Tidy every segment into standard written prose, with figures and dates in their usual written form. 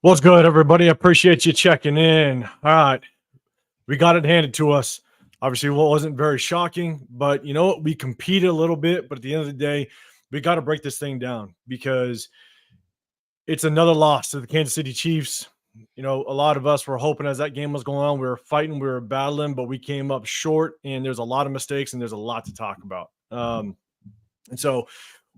What's good, everybody? I appreciate you checking in. All right. We got it handed to us. Obviously, what wasn't very shocking, but you know what? We competed a little bit, but at the end of the day, we got to break this thing down because it's another loss to the Kansas City Chiefs. You know, a lot of us were hoping as that game was going on, we were fighting, we were battling, but we came up short, and there's a lot of mistakes, and there's a lot to talk about. And so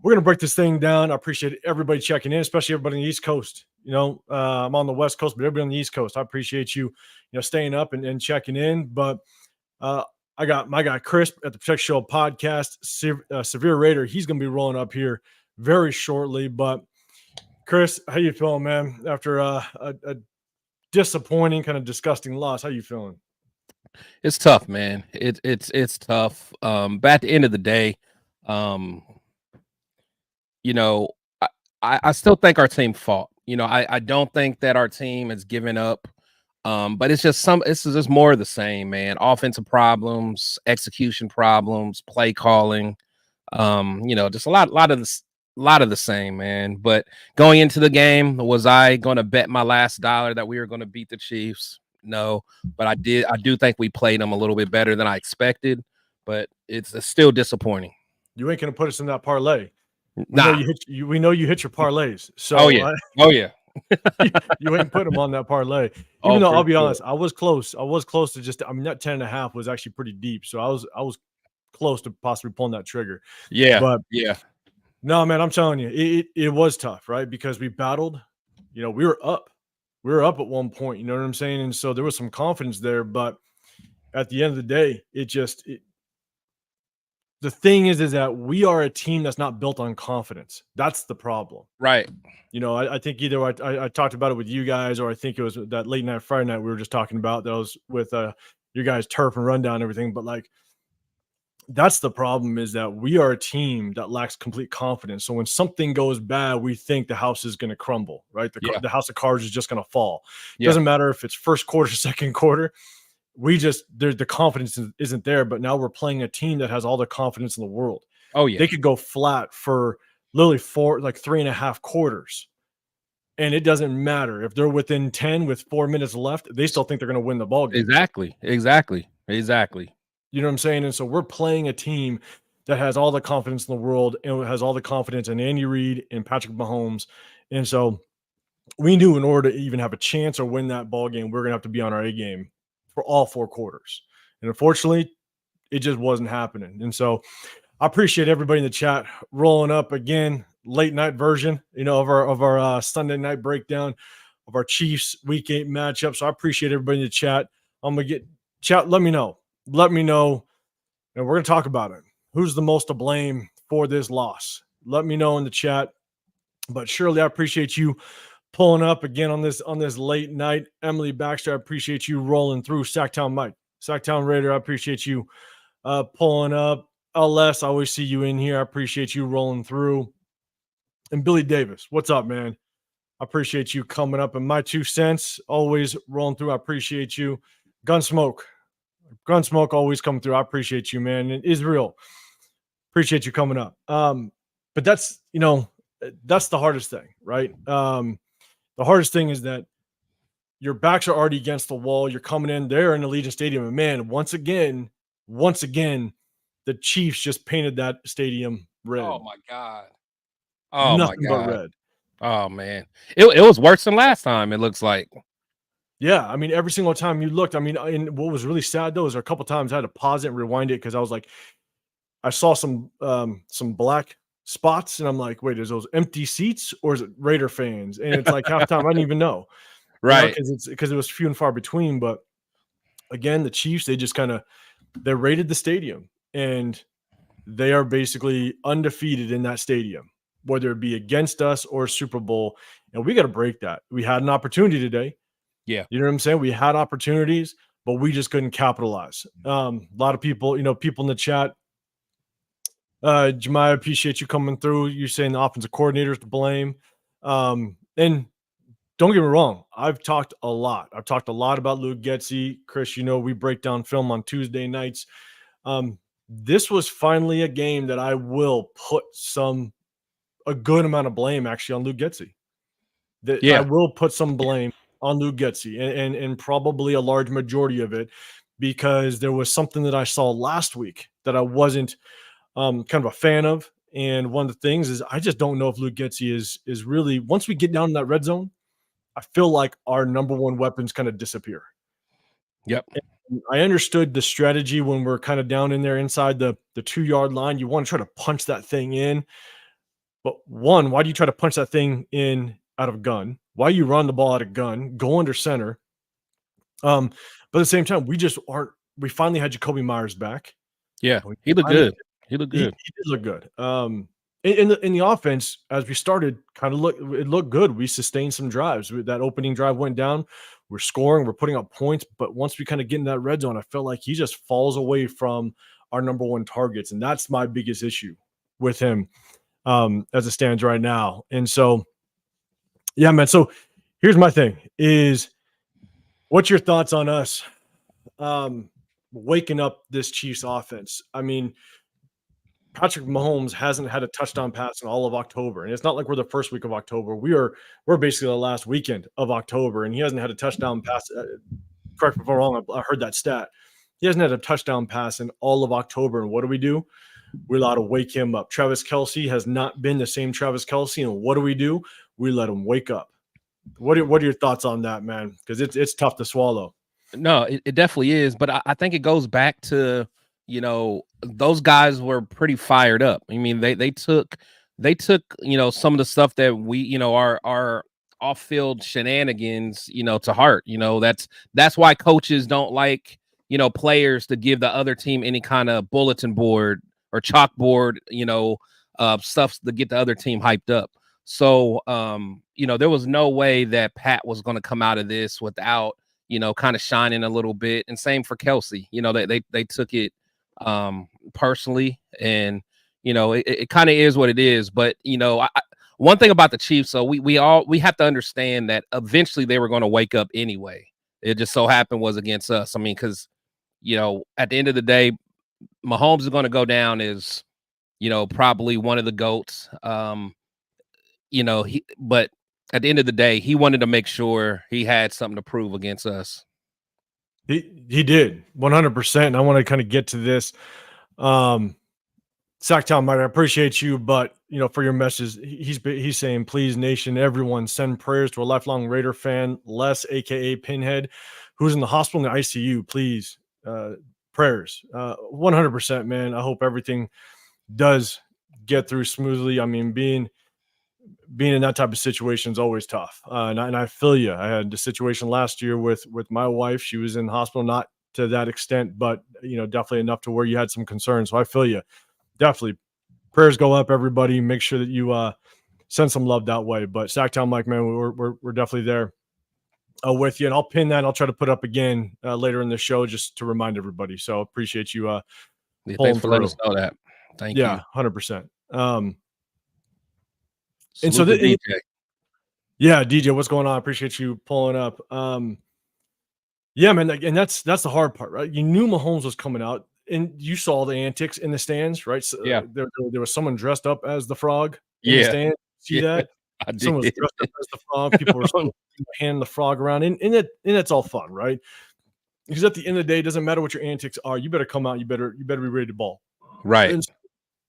we're going to break this thing down. I appreciate everybody checking in, especially everybody on the East Coast. I'm on the West Coast, but everybody on the East Coast, I appreciate you, staying up and checking in. But uh, I got my guy Chris at the Protect Show podcast, Severe Raider. He's going to be rolling up here very shortly. But Chris, how you feeling, man? After a disappointing, kind of disgusting loss, how you feeling? It's tough, man. It's tough. But at the end of the day, um, you know, I still think our team fought. I don't think that our team has given up. But it's just more of the same, man. Offensive problems, execution problems, play calling. Just a lot of the same, man. But going into the game, was I going to bet my last dollar that we were going to beat the Chiefs? No, but I do think we played them a little bit better than I expected, but it's still disappointing. You ain't gonna put us in that parlay. Nah. We know you hit your parlays. So Oh yeah. Oh yeah. you ain't put them on that parlay. Oh, Even though for I'll be sure. honest, I was close. I was close to that 10.5 was actually pretty deep. So I was close to possibly pulling that trigger. Yeah. But Yeah. no, man, I'm telling you, it was tough, right? Because we battled, we were up. We were up at one point, you know what I'm saying? And so there was some confidence there, but at the end of the day, the thing is that we are a team that's not built on confidence. That's the problem. Right. I think either I talked about it with you guys, or I think it was that late night Friday night we were just talking about that was with your guys' turf and rundown and everything. But like, that's the problem, is that we are a team that lacks complete confidence. So when something goes bad, we think the house is going to crumble, right? The house of cards is just going to fall. It doesn't matter if it's first quarter, second quarter. The confidence isn't there. But now we're playing a team that has all the confidence in the world. Oh yeah. They could go flat for literally 3.5 quarters. And it doesn't matter if they're within 10 with 4 minutes left, they still think they're going to win the ball game. Exactly. You know what I'm saying? And so we're playing a team that has all the confidence in the world and has all the confidence in Andy Reid and Patrick Mahomes. And so we knew in order to even have a chance or win that ball game, we're going to have to be on our A game for all 4 quarters. And unfortunately, it just wasn't happening. And so I appreciate everybody in the chat rolling up again, late night version, of our Sunday night breakdown of our Chiefs Week 8 matchup. So I appreciate everybody in the chat. I'm gonna get chat. Let me know, and we're gonna talk about it. Who's the most to blame for this loss? Let me know in the chat. But Shirley, I appreciate you pulling up again on this late night. Emily Baxter, I appreciate you rolling through. Sacktown Mike, Sacktown Raider, I appreciate you pulling up. LS, I always see you in here. I appreciate you rolling through. And Billy Davis, what's up, man? I appreciate you coming up. And my 2 cents, always rolling through. I appreciate you. Gunsmoke, always coming through. I appreciate you, man. And Israel, appreciate you coming up. But that's the hardest thing, right? The hardest thing is that your backs are already against the wall. You're coming in there in Allegiant Stadium, and man, once again, the Chiefs just painted that stadium red. Oh my God. Oh Nothing my but God. red. Oh man. It was worse than last time, it looks like. Yeah, I mean, every single time you looked, and what was really sad though is a couple times I had to pause it and rewind it because I was like, I saw some black spots, and I'm like, wait, is those empty seats or is it Raider fans? And it's like halftime, I didn't even know, Right? Because it was few and far between. But again, the Chiefs, they raided the stadium, and they are basically undefeated in that stadium, whether it be against us or Super Bowl. And we got to break that. We had an opportunity today. Yeah. You know what I'm saying? We had opportunities, but we just couldn't capitalize. A lot of people, people in the chat. Jemiah, appreciate you coming through. You're saying the offensive coordinator's to blame. And don't get me wrong, I've talked a lot. I've talked a lot about Luke Getsy. Chris, we break down film on Tuesday nights. This was finally a game that I will put a good amount of blame actually on Luke Getsy. that I Yeah. will put some blame on Luke Getsy, and probably a large majority of it, because there was something that I saw last week that I wasn't kind of a fan of. And one of the things is I just don't know if Luke Getsy is really, once we get down in that red zone, I feel like our number one weapons kind of disappear. Yep. And I understood the strategy when we're kind of down in there inside the 2 yard line. You want to try to punch that thing in. But one, why do you try to punch that thing in out of gun? Why you run the ball out of gun? Go under center. But at the same time, we just aren't. We finally had Jacoby Myers back. Yeah. We He looked finally good. He looked he good. did look good. In the offense, as we started, it looked good. We sustained some drives. That opening drive went down. We're scoring. We're putting up points. But once we kind of get in that red zone, I felt like he just falls away from our number one targets, and that's my biggest issue with him as it stands right now. And so, yeah, man. So here's my thing: is what's your thoughts on us waking up this Chiefs offense? I mean, Patrick Mahomes hasn't had a touchdown pass in all of October, and it's not like we're the first week of October. We're basically the last weekend of October, and he hasn't had a touchdown pass. Correct me if I'm wrong. I heard that stat. He hasn't had a touchdown pass in all of October, and what do? We're allowed to wake him up. Travis Kelce has not been the same Travis Kelce, and what do? We let him wake up. What are your thoughts on that, man? Because it's tough to swallow. No, it definitely is. But I think it goes back to, those guys were pretty fired up. I mean, they took, some of the stuff that we, our off-field shenanigans, to heart. That's why coaches don't like, players to give the other team any kind of bulletin board or chalkboard, stuff to get the other team hyped up. So, there was no way that Pat was going to come out of this without, kind of shining a little bit. And same for Kelce. They took it personally, and it kind of is what it is. But one thing about the Chiefs, so we have to understand that eventually they were going to wake up anyway. It just so happened was against us. I mean, because at the end of the day, Mahomes is going to go down as probably one of the GOATs. But at the end of the day, he wanted to make sure he had something to prove against us. He did 100%. And I want to kind of get to this. Sacktown, Mike, I appreciate you, but for your message, he's saying, please, nation, everyone, send prayers to a lifelong Raider fan, Les, aka Pinhead, who's in the hospital in the ICU. Please, prayers. 100%, man. I hope everything does get through smoothly. I mean, being in that type of situation is always tough. And I feel you. I had the situation last year with my wife. She was in the hospital, not to that extent, but definitely enough to where you had some concerns. So I feel you. Definitely prayers go up, everybody. Make sure that you send some love that way. But Sacktown Mike, man, we're definitely there with you. And I'll pin that. And I'll try to put up again later in the show just to remind everybody. So appreciate you thanks for letting us know that. Thank you. 100%. And so DJ. Yeah, DJ, what's going on? I appreciate you pulling up. Yeah, man, and that's the hard part, right? You knew Mahomes was coming out, and you saw the antics in the stands, right? So, yeah, there was someone dressed up as the frog in the stand. See that? I did. Someone was dressed up as the frog. People were handing the frog around, and it's all fun, right? Because at the end of the day, it doesn't matter what your antics are. You better come out. You better be ready to ball, right? And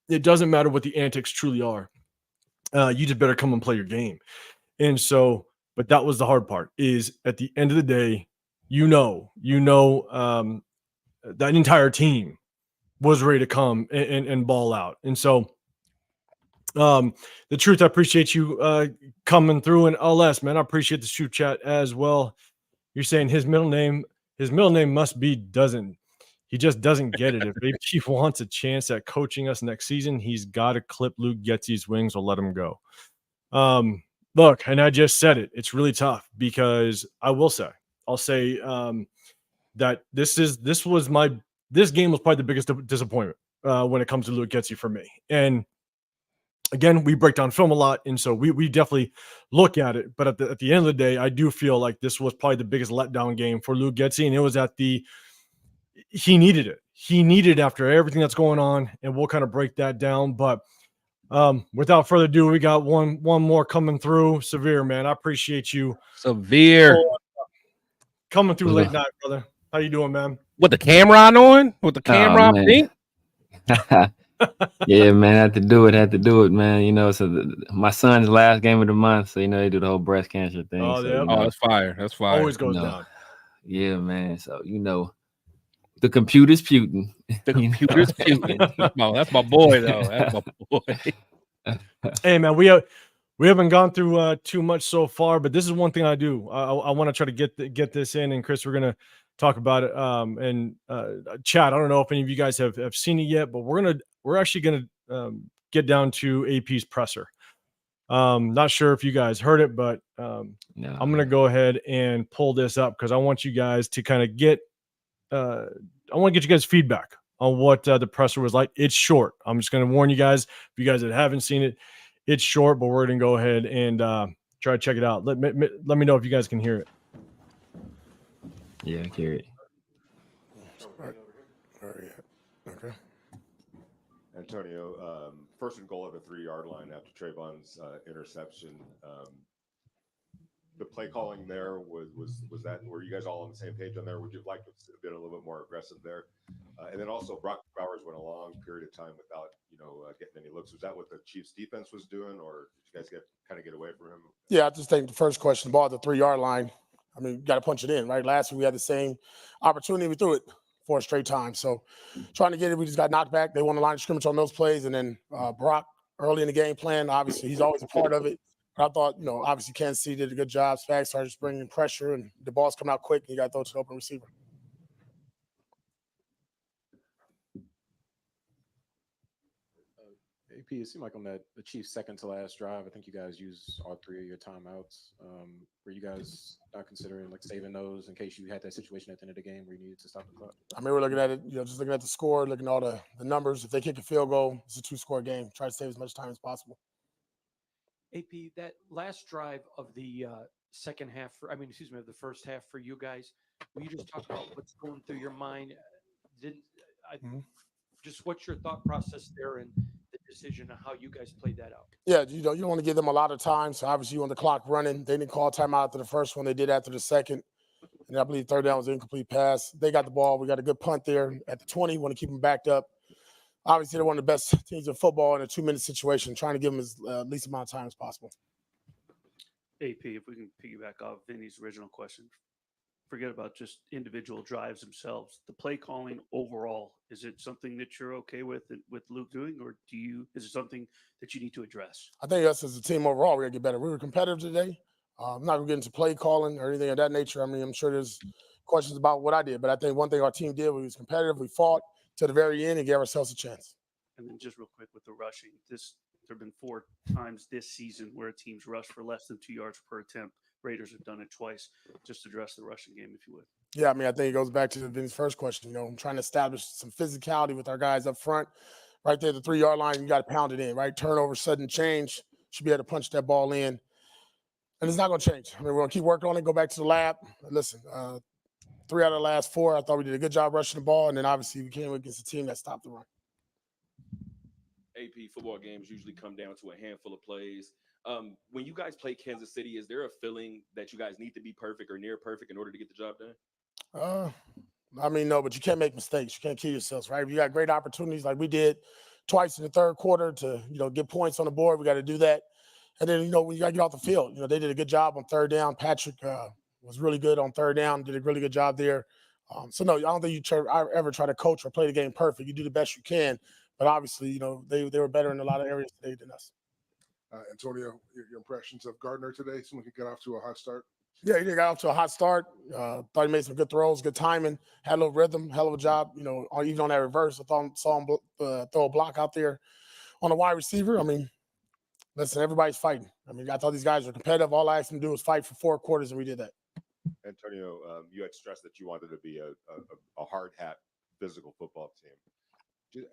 it doesn't matter what the antics truly are. You just better come and play your game. And so, but that was the hard part. Is at the end of the day, that entire team was ready to come and ball out. And so, the truth, I appreciate you coming through. And LS, man, I appreciate the shoot chat as well. You're saying his middle name must be doesn't. He just doesn't get it. If he wants a chance at coaching us next season, he's got to clip Luke Getsy's wings or let him go. Look, and I just said it. It's really tough because I'll say that this game was probably the biggest disappointment when it comes to Luke Getsy for me. And again, we break down film a lot, and so we definitely look at it. But at the end of the day, I do feel like this was probably the biggest letdown game for Luke Getsy, and it was he needed it. He needed after everything that's going on, and we'll kind of break that down. But Without further ado, we got one more coming through. Severe, man. I appreciate you Severe. coming through late night, brother. How you doing, man? With the camera on? With the camera on pink? Yeah, man, had to do it, man. You know, so my son's last game of the month, so you know they do the whole breast cancer thing. Oh, so, yeah. You know, That's fire. That's fire. Always goes down. Yeah, man. So you know, the computer's putin'. The computer's putin'. No, that's my boy though. That's my boy. Hey, man, we haven't gone through too much so far, but this is one thing I do. I want to try to get this in, and Chris, we're gonna talk about it. And Chad, I don't know if any of you guys have seen it yet, but we're actually gonna get down to AP's presser. Not sure if you guys heard it, but I'm gonna go ahead and pull this up because I want you guys to kind of get I want to get you guys feedback on what the presser was like. It's short. I'm just gonna warn you guys, if you guys that haven't seen it, it's short, but we're gonna go ahead and try to check it out. Let me know if you guys can hear it. Yeah, I hear it. Okay. Antonio, first and goal at the 3-yard line after Trayvon's interception. The play calling there was that, were you guys all on the same page on there? Would you have liked to have been a little bit more aggressive there? And then also Brock Bowers went a long period of time without getting any looks. Was that what the Chiefs defense was doing, or did you guys get away from him? Yeah, I just think the first question, the ball at the 3-yard line. I mean, you got to punch it in, right? Last week we had the same opportunity. We threw it 4 straight times. So trying to get it, we just got knocked back. They won the line of scrimmage on those plays. And then Brock, early in the game plan, obviously he's always a part of it. But I thought, obviously Kansas City did a good job. Spags started just bringing pressure, and the ball's coming out quick, and you got to throw it to the open receiver. AP, it seemed like on the Chiefs' second to last drive, I think you guys used all 3 of your timeouts. Were you guys not considering saving those in case you had that situation at the end of the game where you needed to stop the clock? I mean, we're looking at it, just looking at the score, looking at all the numbers. If they kick a field goal, it's a 2-score game. Try to save as much time as possible. AP, that last drive of the second half, of the first half for you guys, will you just talk about what's going through your mind? Just what's your thought process there and the decision of how you guys played that out? Yeah, you don't want to give them a lot of time. So obviously you want the clock running. They didn't call timeout after the first one. They did after the second. And I believe third down was an incomplete pass. They got the ball. We got a good punt there at the 20. Want to keep them backed up. Obviously, they're one of the best teams in football in a 2-minute situation, trying to give them as least amount of time as possible. AP, if we can piggyback off Vinny's original question, forget about just individual drives themselves. The play calling overall, is it something that you're okay with Luke doing, or is it something that you need to address? I think us as a team overall, we got to get better. We were competitive today. I'm not going to get into play calling or anything of that nature. I mean, I'm sure there's questions about what I did, but I think one thing our team did, we was competitive. We fought to the very end and gave ourselves a chance. And then just real quick with the rushing, there have been 4 times this season where teams rush for less than 2 yards per attempt. Raiders have done it twice. Just address the rushing game, if you would. Yeah, I mean, I think it goes back to Vinny's first question. I'm trying to establish some physicality with our guys up front. Right there, the 3-yard line, you got to pound it in, right? Turnover, sudden change. Should be able to punch that ball in. And it's not going to change. I mean, we're going to keep working on it, go back to the lab. Listen, 3 out of the last 4, I thought we did a good job rushing the ball. And then obviously we came against a team that stopped the run. AP, football games usually come down to a handful of plays. When you guys play Kansas City, is there a feeling that you guys need to be perfect or near perfect in order to get the job done? I mean, no, but you can't make mistakes. You can't kill yourselves, right? If you got great opportunities like we did twice in the third quarter to, get points on the board, we got to do that. And then, when you got to get off the field, they did a good job on third down. Patrick was really good on third down, did a really good job there. So, no, I don't think I ever try to coach or play the game perfect. You do the best you can. But obviously, they were better in a lot of areas today than us. Antonio, your impressions of Gardner today? Someone could get off to a hot start. Yeah, he got off to a hot start. Thought he made some good throws, good timing, had a little rhythm, hell of a job. Even on that reverse, I saw him throw a block out there on a wide receiver. I mean, listen, everybody's fighting. I mean, I thought these guys were competitive. All I asked them to do was fight for 4 quarters, and we did that. Antonio, you had stressed that you wanted to be a hard hat physical football team.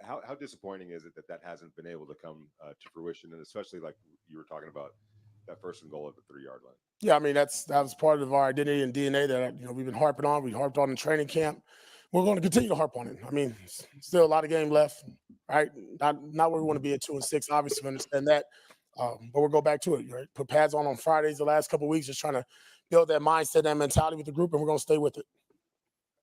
How disappointing is it that hasn't been able to come to fruition, and especially like you were talking about that first and goal at the 3-yard line? Yeah, I mean, that was part of our identity and DNA that we've been harping on. We harped on in training camp. We're going to continue to harp on it. I mean, still a lot of game left. right? Not where we want to be at 2-6. Obviously, we understand that. But we'll go back to it, right? Put pads on Fridays the last couple of weeks, just trying to build that mindset, that mentality with the group, and we're going to stay with it.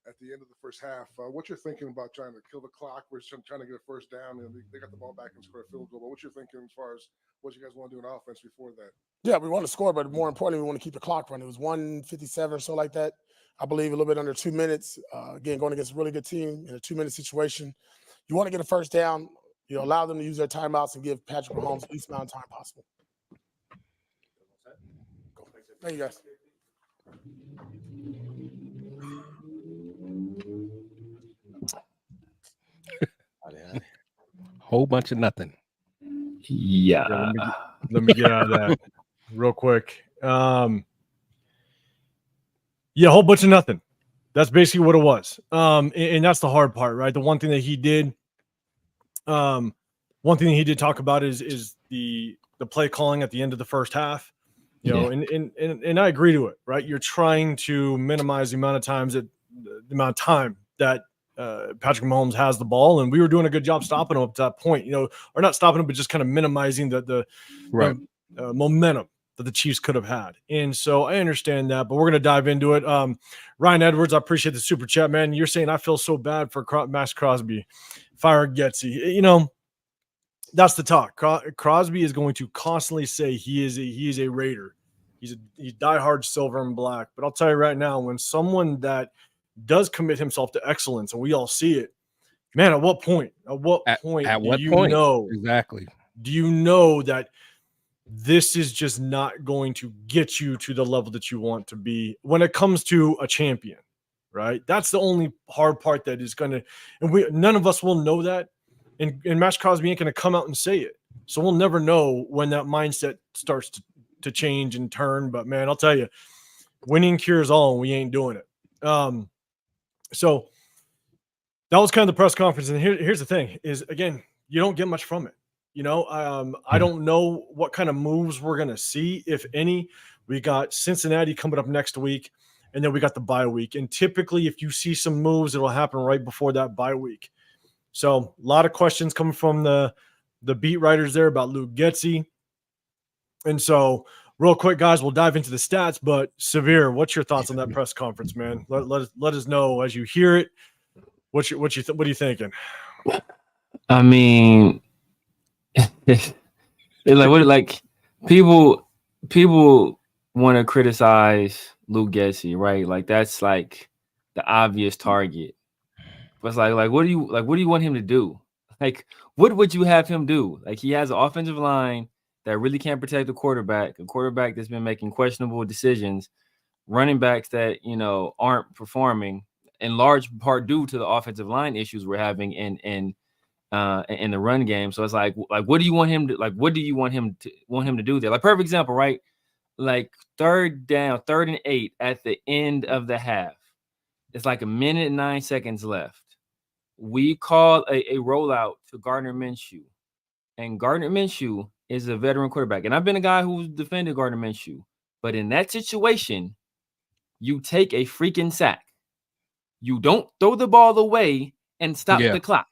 At the end of the first half, what you're thinking about trying to kill the clock? We're trying to get a first down, and they got the ball back and score a field goal. But what you're thinking as far as what you guys want to do in offense before that? Yeah, we want to score, but more importantly, we want to keep the clock running. It was 1:57 or so like that. I believe a little bit under 2 minutes. Again, going against a really good team in a 2-minute situation. You want to get a first down, allow them to use their timeouts and give Patrick Mahomes the least amount of time possible. Thank you, guys. Whole bunch of nothing. Yeah. Let me get out of that real quick. Yeah, a whole bunch of nothing. That's basically what it was. And that's the hard part, right? The one thing that he did, talk about is the play calling at the end of the first half. You know, and I agree to it, right? You're trying to minimize the amount of time that Patrick Mahomes has the ball, and we were doing a good job stopping him up to that point, or not stopping him, but just kind of minimizing the momentum that the Chiefs could have had. And so I understand that, but we're going to dive into it. Ryan Edwards, I appreciate the super chat, man. You're saying I feel so bad for Maxx Crosby. Fire Getsy. That's the talk. Crosby is going to constantly say he is a Raider. He's diehard silver and black. But I'll tell you right now, when someone that does commit himself to excellence, and we all see it, man, at what point? At what point? Exactly. Do you know that this is just not going to get you to the level that you want to be when it comes to a champion, right? That's the only hard part that is going to, and none of us will know that. And Maxx Crosby ain't going to come out and say it. So we'll never know when that mindset starts to change and turn. But, man, I'll tell you, winning cures all, and we ain't doing it. So that was kind of the press conference. And here's the thing is, again, you don't get much from it. I don't know what kind of moves we're going to see, if any. We got Cincinnati coming up next week, and then we got the bye week. And typically, if you see some moves, it'll happen right before that bye week. So a lot of questions coming from the beat writers there about Luke Getsy. And so real quick, guys, we'll dive into the stats. But Severe, what's your thoughts on that press conference, man? Let us know as you hear it. What are you thinking? I mean, it's like people want to criticize Luke Getsy, right? Like that's like the obvious target. But it's like what do you want him to do? Like, what would you have him do? Like, he has an offensive line that really can't protect the quarterback, a quarterback that's been making questionable decisions, running backs that aren't performing in large part due to the offensive line issues we're having in the run game. So it's like what do you want him to do there? Like, perfect example, right? Like 3rd and 8 at the end of the half. It's like 1 minute and 9 seconds left. We call a rollout to Gardner Minshew. And Gardner Minshew is a veteran quarterback. And I've been a guy who's defended Gardner Minshew. But in that situation, you take a freaking sack. You don't throw the ball away and stop the clock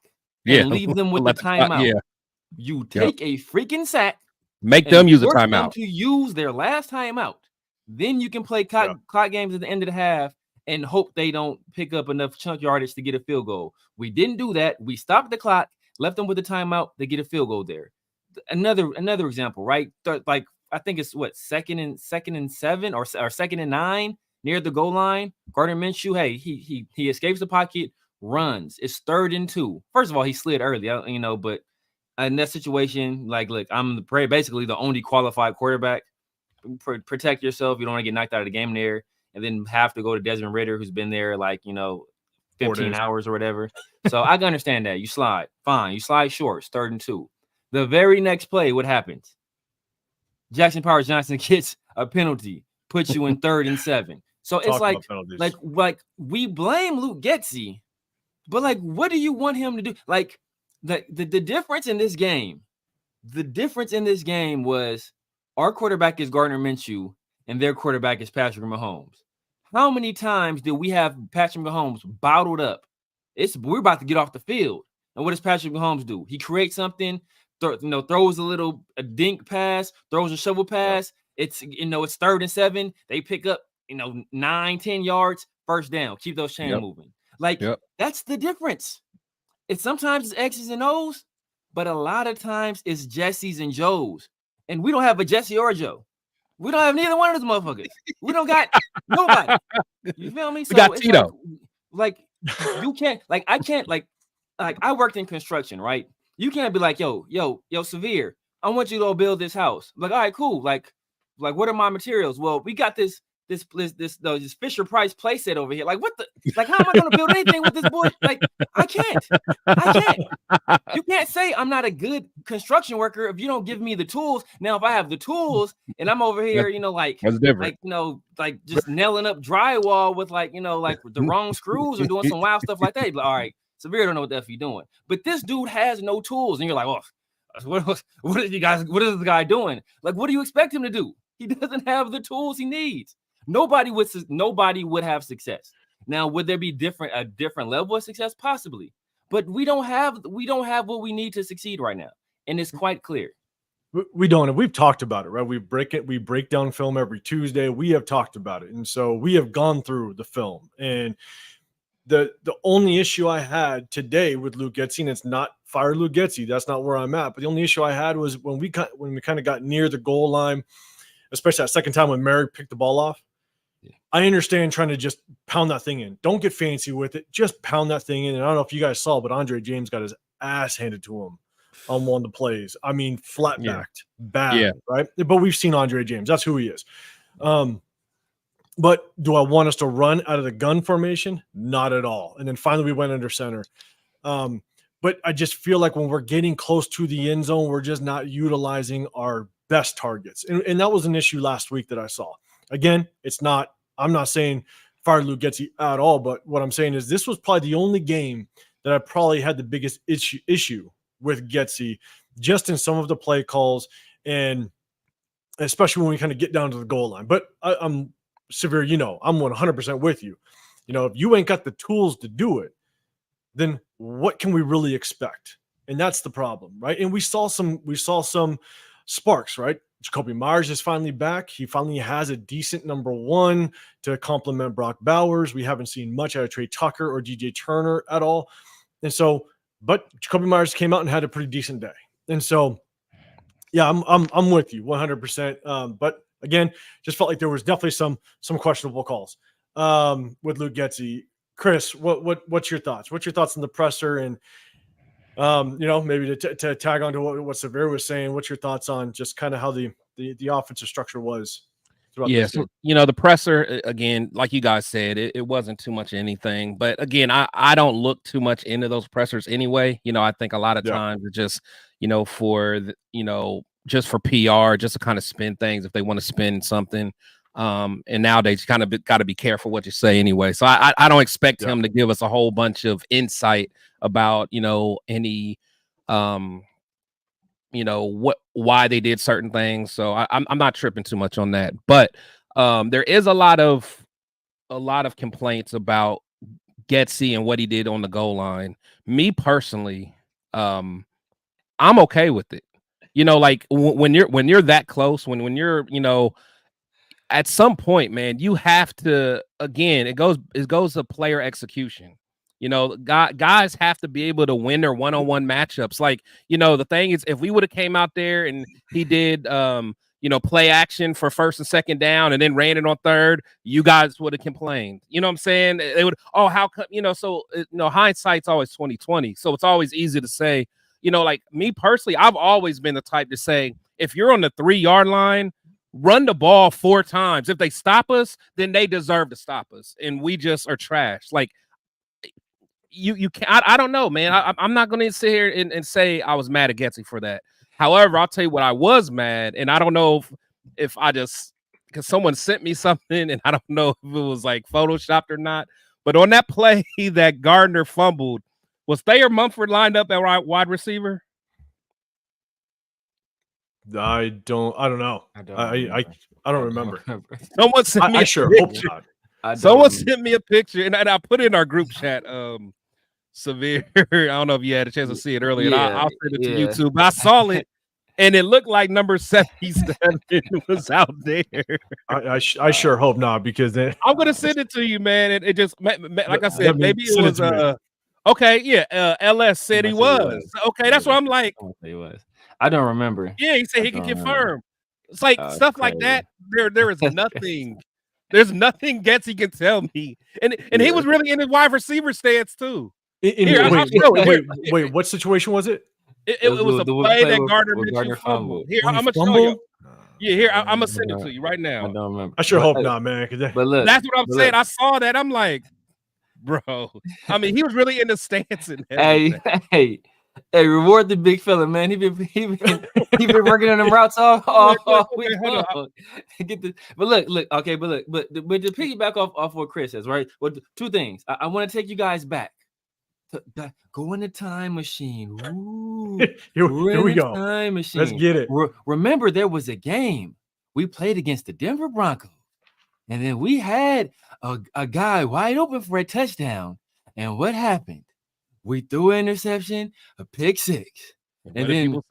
and leave them with the timeout. You take a freaking sack. Make them use a timeout. Them to use their last timeout. Then you can play clock games at the end of the half and hope they don't pick up enough chunk yardage to get a field goal. We didn't do that. We stopped the clock, left them with a timeout. They get a field goal there. Another example, right? Like, I think it's second and 7 or 2nd and 9 near the goal line. Gardner Minshew, hey, he escapes the pocket, runs. It's 3rd and 2. First of all, he slid early, but in that situation, like, look, I'm basically the only qualified quarterback. Protect yourself. You don't want to get knocked out of the game there. And then have to go to Desmond Ridder, who's been there 15 hours or whatever. So I can understand that. You slide. Fine. You slide short. 3rd and 2. The very next play, what happens? Jackson Powers Johnson gets a penalty, puts you in 3rd and 7. So it's like we blame Luke Getsy, but what do you want him to do? Like the difference in this game, was our quarterback is Gardner Minshew and their quarterback is Patrick Mahomes. How many times did we have Patrick Mahomes bottled up? We're about to get off the field. And what does Patrick Mahomes do? He creates something, throws a dink pass, throws a shovel pass. It's it's 3rd and 7. They pick up 9-10 yards, first down. Keep those chains moving. Like that's the difference. It's sometimes it's X's and O's, but a lot of times it's Jesse's and Joe's. And we don't have a Jesse or a Joe. We don't have neither one of those motherfuckers. We don't got nobody. You feel me? So we got Tito. Like you can't, like I can't, like I worked in construction, right? You can't be like, yo, Severe, I want you to go build this house. I'm like, all right, cool. Like what are my materials? Well, we got this Fisher Price playset over here. Like, what the? Like, how am I going to build anything with this boy? Like, I can't. You can't say I'm not a good construction worker if you don't give me the tools. Now, if I have the tools and I'm over here, that's different. like just nailing up drywall with like the wrong screws or doing some wild stuff like that. Like, all right, Severe don't know what the F you doing. But this dude has no tools, and you're like, oh, what is the guy doing? Like, what do you expect him to do? He doesn't have the tools he needs. Nobody would have success. Now, would there be a different level of success? Possibly, but we don't have what we need to succeed right now, and it's quite clear. We don't, and we've talked about it, right? We break down film every Tuesday. We have talked about it, and so we have gone through the film. And the only issue I had today with Luke Getsy, and it's not fire Luke Getsy, that's not where I'm at. But the only issue I had was when we kind of got near the goal line, especially that second time when Merrick picked the ball off. I understand trying to just pound that thing in. Don't get fancy with it. Just pound that thing in. And I don't know if you guys saw, but Andre James got his ass handed to him on one of the plays. I mean, flat backed, bad, right? But we've seen Andre James. That's who he is. But do I want us to run out of the gun formation? Not at all. And then finally we went under center. But I just feel like when we're getting close to the end zone, we're just not utilizing our best targets. And that was an issue last week that I saw. Again, I'm not saying fire Luke Getsy at all, but what I'm saying is this was probably the only game that I probably had the biggest issue with Getsy, just in some of the play calls, and especially when we kind of get down to the goal line. But I'm Severe, I'm 100% with you. If you ain't got the tools to do it, then what can we really expect? And that's the problem, right? And we saw some sparks, right? Jacoby Myers is finally back. He finally has a decent number one to complement Brock Bowers. We haven't seen much out of Trey Tucker or DJ Turner at all. And so, but Jacoby Myers came out and had a pretty decent day. And so, yeah, I'm with you 100%. But again, just felt like there was definitely some questionable calls with Luke Getsy. Chris, what's your thoughts? What's your thoughts on the presser? And maybe to tag on to what Severe was saying, what's your thoughts on just kind of how the offensive structure was? Yes, the presser, again, like you guys said, it wasn't too much anything. But again, I don't look too much into those pressers anyway. I think a lot of times it's just, just for PR, just to kind of spin things if they want to spin something. And nowadays you kind of got to be careful what you say anyway. So I don't expect him to give us a whole bunch of insight about, any, why they did certain things. So I'm not tripping too much on that, but there is a lot of complaints about Getsy and what he did on the goal line. Me personally, I'm okay with it. Like when you're that close, when you're, at some point, man, you have to, again, it goes to player execution. Guys have to be able to win their one-on-one matchups. Like, the thing is, if we would have came out there and he did, play action for first and second down and then ran it on third, you guys would have complained. You know what I'm saying? They would, how come, so, hindsight's always 20/20. So it's always easy to say, like me personally, I've always been the type to say, if you're on the 3-yard line, run the ball 4 times. If they stop us, then they deserve to stop us. And we just are trash. Like, you can't, I don't know, man. I'm not going to sit here and say I was mad at Getsy for that. However, I'll tell you what I was mad, and I don't know if I just, because someone sent me something, and I don't know if it was like photoshopped or not, but on that play that Gardner fumbled, was Thayer Mumford lined up at wide receiver? I don't know. I don't remember. Someone sent me I sure hope not. Someone sent me a picture, and I put it in our group chat. Severe. I don't know if you had a chance to see it earlier. Yeah, I'll send it to yeah. YouTube. I saw it, and it looked like number 77 was out there. I sure hope not, because then I'm gonna send it to you, man. It just like I said, let me maybe it send it was to me. okay, yeah. LS said he was. Okay, that's what I'm like. He was. I don't remember. Yeah, he said I he can don't remember. confirm. It's like stuff like that. There is nothing. There's nothing Getsy can tell me. And he was really in his wide receiver stance too. Here, wait, what situation was it? It was a play that Gardner Minshew fumbled. Here, I'm gonna show you. Yeah, here, I'm gonna send it to you right now. I don't remember. I sure hope not, man. But look, that's what I'm saying. I saw that. I'm like, bro. I mean, he was really in the stance. And hey, reward the big fella, man. He been working on them routes all week long. But look, okay, but to piggyback off what Chris says, right? Well, two things. I want to take you guys back. Go in the time machine. Ooh, here we go. Time machine. Let's get it. Remember, there was a game we played against the Denver Broncos, and then we had a guy wide open for a touchdown. And what happened? We threw an interception, a pick six. And then,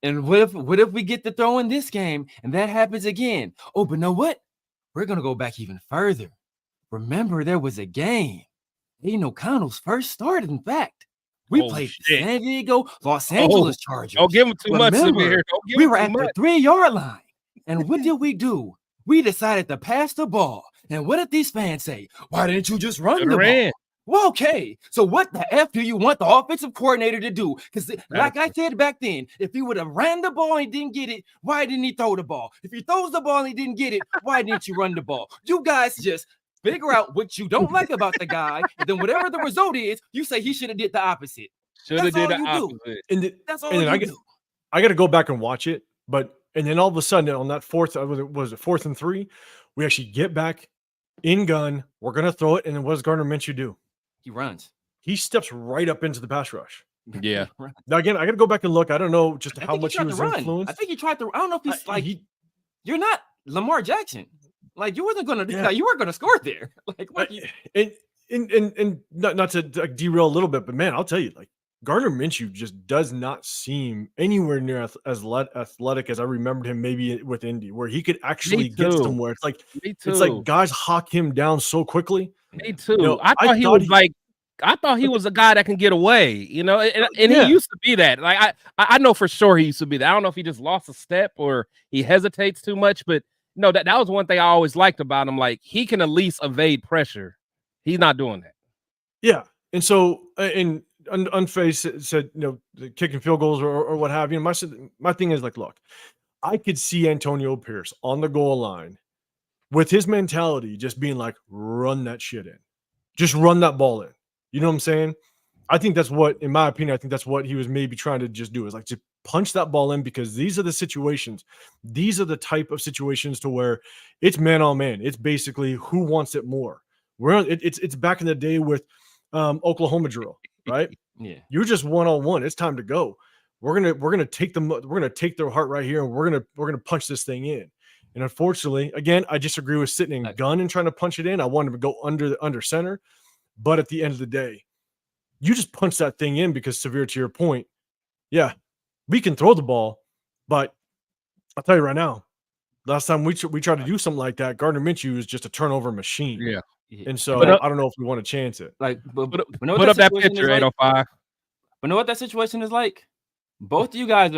and what if we get to throw in this game and that happens again? Oh, but know what? We're going to go back even further. Remember, there was a game. Connell's first started, in fact. We played San Diego, Los Angeles Chargers. Don't give him too much. We were at the 3-yard line. And what did we do? We decided to pass the ball. And what did these fans say? Why didn't you just run the ball? Well, okay, so what the F do you want the offensive coordinator to do? Because like I said back then, if he would have ran the ball and he didn't get it, why didn't he throw the ball? If he throws the ball and he didn't get it, why didn't you run the ball? You guys just figure out what you don't like about the guy, and then whatever the result is, you say he should have did the opposite. Should have did the opposite. That's all you do. I got to go back and watch it, and then all of a sudden on that fourth, was it 4th and 3? We actually get back in gun. We're gonna throw it, and then what does Gardner Minshew do? He runs. He steps right up into the pass rush. Yeah. Now again, I got to go back and look. I don't know just how much he was influenced. I think he tried to. I don't know if he's you're not Lamar Jackson. Like you wasn't gonna. Yeah. You weren't gonna score there. Like what? And not to derail a little bit, but man, I'll tell you, like Gardner Minshew just does not seem anywhere near as athletic as I remembered him maybe with Indy, where he could actually get somewhere. It's like guys hawk him down so quickly. Me too. I thought he was a guy that can get away, and he used to be that. Like I know for sure he used to be that. I don't know if he just lost a step or he hesitates too much, but no, that was one thing I always liked about him. Like he can at least evade pressure. He's not doing that. Yeah, and so Unfazed said, kicking field goals or what have you. My thing is like, look, I could see Antonio Pierce on the goal line with his mentality just being like, run that shit in. Just run that ball in. You know what I'm saying? I think that's what, in my opinion, that's what he was maybe trying to just do, is like just punch that ball in, because these are the situations. These are the type of situations to where it's man on man. It's basically who wants it more. It's back in the day with Oklahoma drill, right? Yeah. You're just one-on-one. It's time to go. We're gonna take them. We're gonna take their heart right here, and we're gonna punch this thing in. And unfortunately, again, I disagree with sitting in gun and trying to punch it in. I wanted to go under center, but at the end of the day, you just punch that thing in, because Severe, to your point, yeah, we can throw the ball, but I'll tell you right now, last time we tried to do something like that, Gardner Minshew is just a turnover machine. Yeah. And so I don't know if we want to chance it. Like, put up that picture, 805. But know what that situation is like? Both of you guys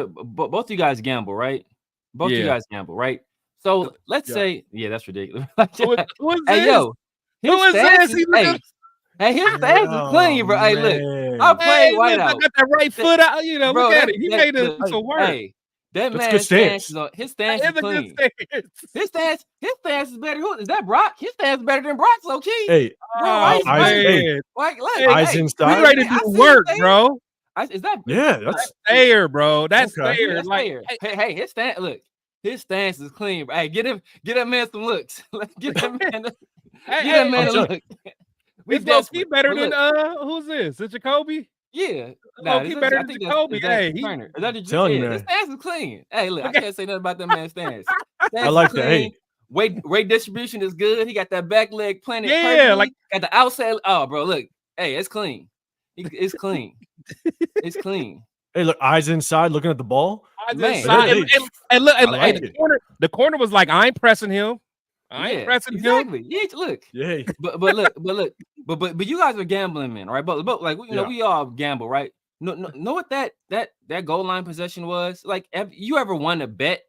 gamble, right? Both of you guys gamble, right? So let's say, that's ridiculous. Who is hey, this? yo, who is this? Hey, his stance is clean, bro. Hey, look, I played white out. I got that right foot out. Bro, look at it. He made it some work. Hey, that man's stance is clean. His stance is better. Who is that? Brock? His stance is better than Brock's, low key. Hey, eyes inside. We ready to do work, bro. Is that? Yeah, that's fair, bro. That's fair. That's fair. Hey, his stance. Look, his stance is clean. Bro. Hey, get that man some looks. Get that man. Get that man a look. He's low-key better than who's this? Is it Jacoby? Yeah, low-key better than Jacoby. Hey, Turner. Man. His stance is clean. Hey, look, I can't say nothing about that man's stance. I like that. Hey, weight distribution is good. He got that back leg planted. Yeah, like at the outside. Oh, bro, look. Hey, it's clean. It's clean. It's clean. Hey, look, eyes inside, looking at the ball. Man. Inside, and look, I like it. the corner was like, I ain't pressing him. I ain't pressing him. Exactly. Yeah, look. Yeah. But look, you guys are gambling men, right? But like you know, we all gamble, right? Know what that goal line possession was? Like, have you ever won a bet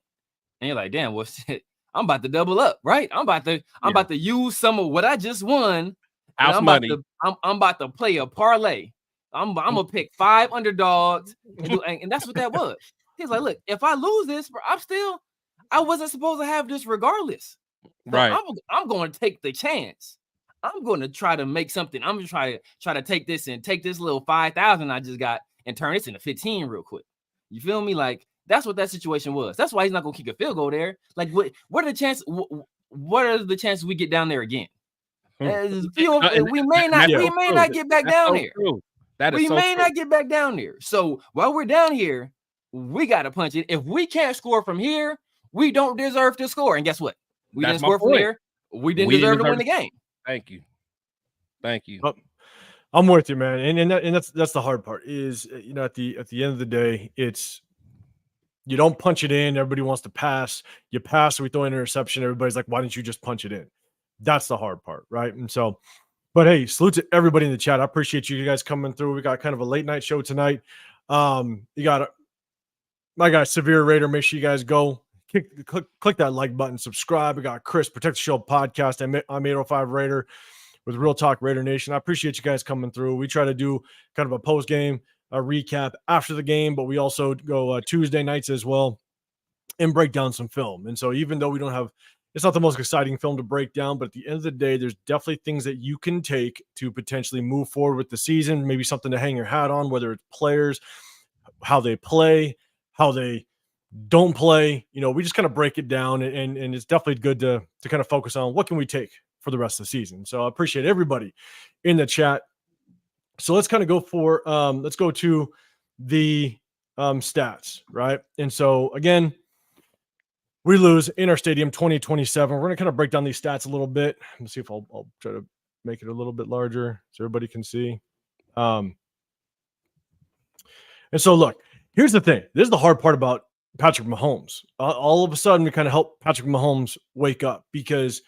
and you're like, damn, well, shit, I'm about to double up, right? I'm about to use some of what I just won. House money. I'm about to play a parlay. I'm gonna pick 5 underdogs, and that's what that was. He's like, look, if I lose this, bro, I wasn't supposed to have this regardless. So right. I'm going to take the chance. I'm going to try to make something. I'm going to try to take this little 5,000 I just got and turn this into 15 real quick. You feel me? Like, that's what that situation was. That's why he's not going to kick a field goal there. Like, what are the chances? What are the chances we get down there again? We may not get back down there. We may not get back down there. So while we're down here, we got to punch it. If we can't score from here, we don't deserve to score. And guess what? We didn't score from here. We didn't deserve to win the game. Thank you. I'm with you, man. And that's the hard part is, you know, at the end of the day, it's you don't punch it in. Everybody wants to pass. You pass, we throw an interception. Everybody's like, why didn't you just punch it in? That's the hard part, right? And so, but hey, salute to everybody in the chat. I appreciate you guys coming through. We got kind of a late night show tonight. You got my guy Severe Raider. Make sure you guys go click that like button, subscribe. We got Chris, Protect the Show podcast. I'm 805 Raider with Real Talk Raider Nation. I appreciate you guys coming through. We try to do kind of a post game recap after the game, but we also go Tuesday nights as well and break down some film. And so even though we don't have, it's not the most exciting film to break down, but at the end of the day, there's definitely things that you can take to potentially move forward with the season, maybe something to hang your hat on, whether it's players, how they play, how they don't play. You know, we just kind of break it down, and it's definitely good to kind of focus on what can we take for the rest of the season. So I appreciate everybody in the chat. So let's kind of go for let's go to the stats, right? And so again, we lose in our stadium 20-27. We're going to kind of break down these stats a little bit. Let's see if I'll try to make it a little bit larger so everybody can see. And so look, here's the thing. This is the hard part about Patrick Mahomes. All of a sudden, we kind of help Patrick Mahomes wake up because,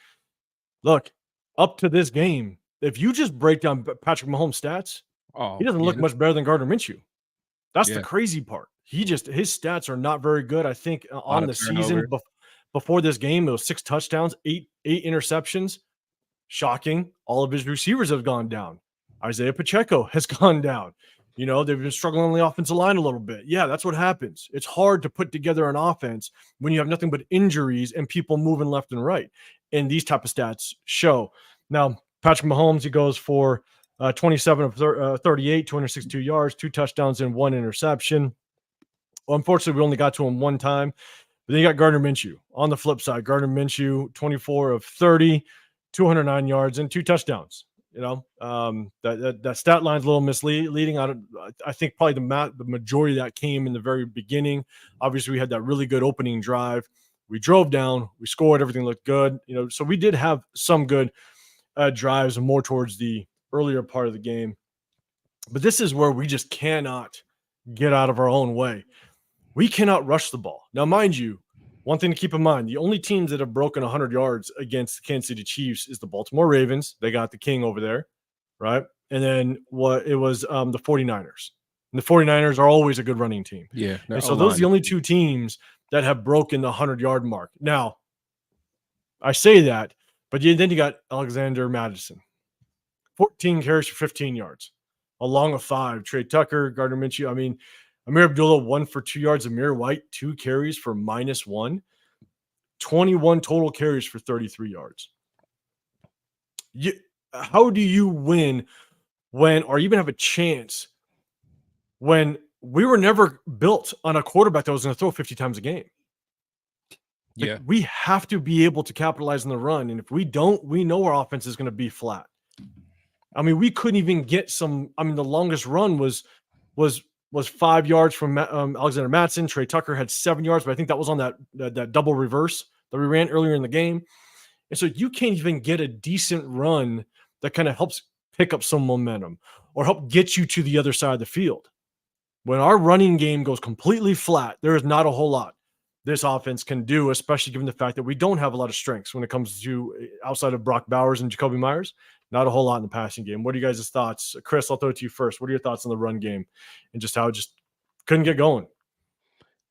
look, up to this game, if you just break down Patrick Mahomes' stats, he doesn't look much better than Gardner Minshew. That's the crazy part. His stats are not very good. I think on the season before this game, it was 6 touchdowns, 8 interceptions. Shocking. All of his receivers have gone down. Isaiah Pacheco has gone down. You know, they've been struggling on the offensive line a little bit. Yeah, that's what happens. It's hard to put together an offense when you have nothing but injuries and people moving left and right. And these type of stats show. Now, Patrick Mahomes, he goes for 27 of 38, 262 yards, 2 touchdowns, and 1 interception. Well, unfortunately, we only got to him one time. But then you got Gardner Minshew. On the flip side, Gardner Minshew, 24 of 30, 209 yards, and 2 touchdowns. You know, that stat line's a little misleading. I think probably the majority of that came in the very beginning. Obviously, we had that really good opening drive. We drove down, we scored, everything looked good. You know, so we did have some good drives more towards the earlier part of the game. But this is where we just cannot get out of our own way. We cannot rush the ball. Now, mind you, one thing to keep in mind, the only teams that have broken 100 yards against the Kansas City Chiefs is the Baltimore Ravens. They got the king over there, right? And then the 49ers. And the 49ers are always a good running team. Yeah. And so those are the only 2 teams that have broken the 100-yard mark. Now, I say that, but then you got Alexander Madison. 14 carries for 15 yards, along with 5. Trey Tucker, Gardner Minshew. I mean, Amir Abdullah, 1 for 2 yards. Amir White, 2 carries for -1. 21 total carries for 33 yards. How do you win or even have a chance when we were never built on a quarterback that was going to throw 50 times a game? Like, we have to be able to capitalize on the run. And if we don't, we know our offense is going to be flat. I mean, we couldn't even get the longest run was 5 yards from Alexander Mattison. Trey Tucker had 7 yards, but I think that was on that double reverse that we ran earlier in the game. And so you can't even get a decent run that kind of helps pick up some momentum or help get you to the other side of the field. When our running game goes completely flat, there is not a whole lot this offense can do, especially given the fact that we don't have a lot of strengths when it comes to outside of Brock Bowers and Jacoby Myers. Not a whole lot in the passing game. What are you guys' thoughts? Chris, I'll throw it to you first. What are your thoughts on the run game and just how it just couldn't get going?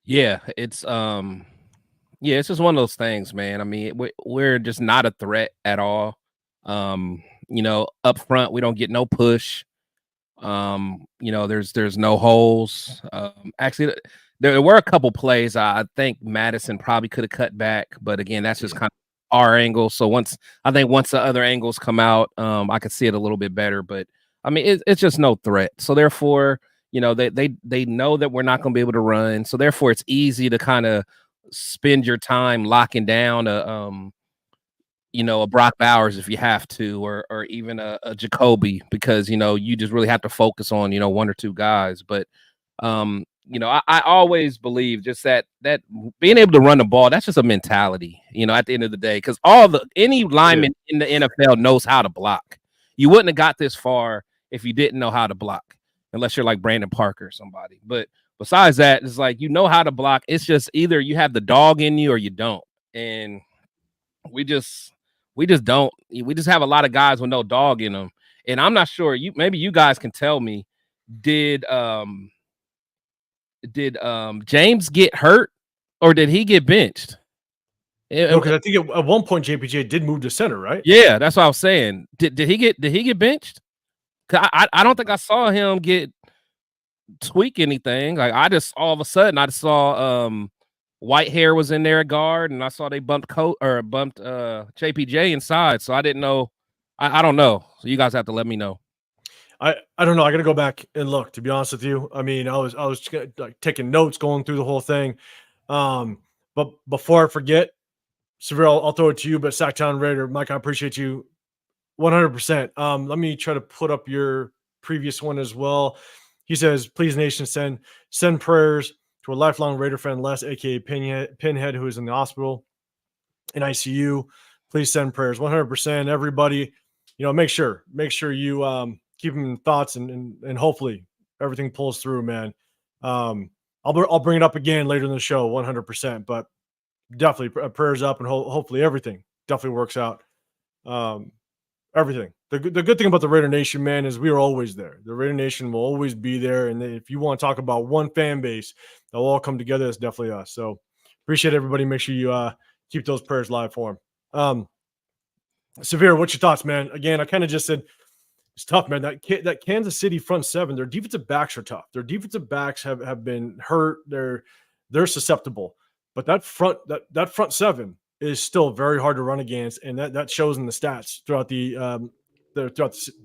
Yeah, it's just one of those things, man. I mean, we're just not a threat at all. Up front, we don't get no push. There's no holes. Actually, there were a couple plays. I think Madison probably could have cut back, but again, that's just kind of our angle. So once the other angles come out, I could see it a little bit better. But I mean, it's just no threat. So therefore, they know that we're not going to be able to run. So therefore, it's easy to kind of spend your time locking down a Brock Bowers if you have to, or even a Jacoby, because you just really have to focus on one or two guys. But I always believe just that being able to run the ball, that's just a mentality, at the end of the day, because any lineman in the NFL knows how to block. You wouldn't have got this far if you didn't know how to block, unless you're like Brandon Parker or somebody. But besides that, it's like how to block. It's just either you have the dog in you or you don't. And we just don't. We just have a lot of guys with no dog in them. And I'm not sure. Maybe you guys can tell me. Did James get hurt or did he get benched? Because I think at one point JPJ did move to center, right? Yeah, that's what I was saying. Did he get benched? I don't think I saw him tweak anything. Like I just all of a sudden I saw Whitehair was in there at guard, and I saw they bumped JPJ inside. So I didn't know. I don't know. So you guys have to let me know. I don't know. I got to go back and look, to be honest with you. I mean, I was like taking notes, going through the whole thing. But before I forget, Severe, I'll throw it to you. But Sacktown Raider, Mike, I appreciate you 100%. Let me try to put up your previous one as well. He says, please, nation, send prayers to a lifelong Raider fan, Les, aka Pinhead, who is in the hospital in ICU. Please send prayers. 100%. Everybody, make sure you keep them in thoughts and hopefully everything pulls through, man. I'll bring it up again later in the show, 100%. But definitely prayers up, and hopefully everything definitely works out. Everything. The good thing about the Raider Nation, man, is we are always there. The Raider Nation will always be there. And if you want to talk about one fan base, they'll all come together. It's definitely us. So appreciate everybody. Make sure you keep those prayers live for them. Severe, what's your thoughts, man? Again, I kind of just said it's tough, man. That Kansas City front seven, their defensive backs are tough. Their defensive backs have been hurt. They're susceptible. But that front seven is still very hard to run against, and that shows in the stats throughout the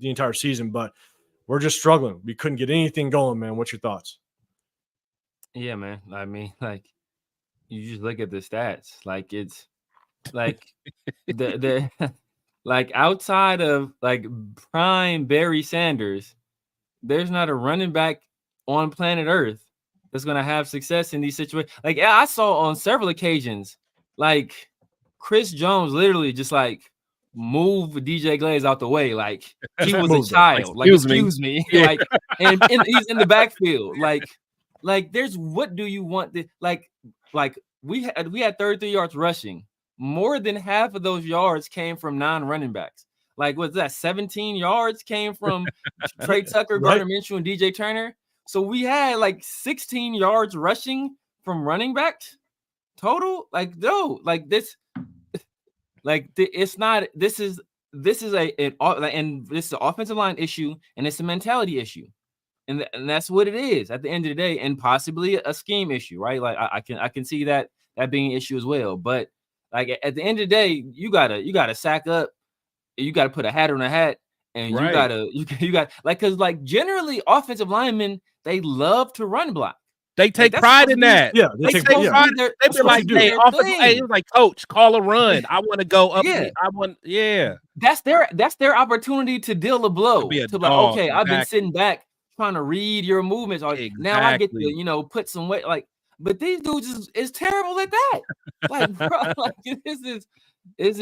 entire season. But we're just struggling. We couldn't get anything going, man. What's your thoughts? Yeah, man. I mean, like, you just look at the stats. Like, it's like the like outside of like prime Barry Sanders, there's not a running back on planet Earth that's gonna have success in these situations. Like, I saw on several occasions, like Chris Jones literally just like move DJ Glaze out the way, like he was a child. Like, excuse me. Like, and he's in the backfield. Like there's, what do you want? Like we had 33 yards rushing. More than half of those yards came from non-running backs. Like, what's that? 17 yards came from Trey Tucker, Gardner Minshew, and DJ Turner. So we had like 16 yards rushing from running backs total. Like, no, like this, like it's not. This is an offensive line issue, and it's a mentality issue, and that's what it is at the end of the day, and possibly a scheme issue, right? Like I can see that being an issue as well, but like at the end of the day, you gotta sack up, you gotta put a hat on a hat, and you got like, because like generally offensive linemen, they love to run block. They take pride in that. Yeah, they take pride. They're like, hey, like, coach, call a run. I want to go up. That's their opportunity to deal a blow. To like, okay, I've been sitting back trying to read your movements. Now I get to put some weight. Like, but these dudes is terrible at that. Like, bro, like this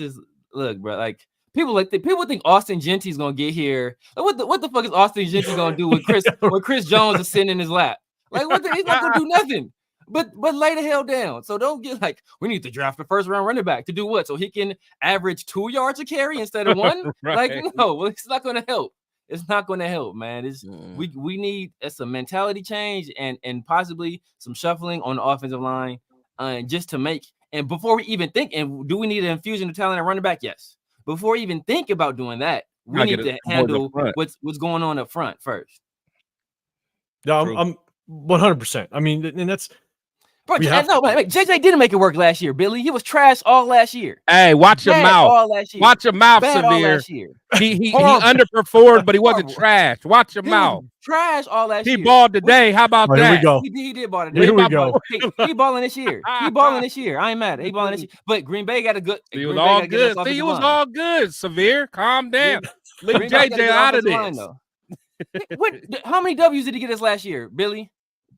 is look, bro. Like, people think Austin Genty's gonna get here. Like, what the fuck is Austin Genty gonna do with Chris Jones is sitting in his lap? Like he's not gonna do nothing. But lay the hell down. So don't get like we need to draft the first round running back to do what? So he can average 2 yards a carry instead of 1? Right. Like no, it's not gonna help. It's not gonna help, man. It's we need a mentality change and possibly some shuffling on the offensive line, just to make. And before we even think, and do we need an infusion of talent at running back? Yes. Before we even think about doing that, we need to handle what's going on up front first. Yeah, I'm 100%. I mean, and that's. Bro, JJ didn't make it work last year, Billy. He was trash all last year. Hey, watch your mouth. Watch your mouth, Severe. He underperformed, but he wasn't trash. Watch your mouth. Trash all last year. He balled today. How about that? Here we go. He did ball today. Here we go. He balling this year. He balling this year. I ain't mad. He balling this year. But Green Bay got a good. He was all good. See, he was all good. Severe. Calm down. Leave JJ out of this. How many W's did he get us last year, Billy?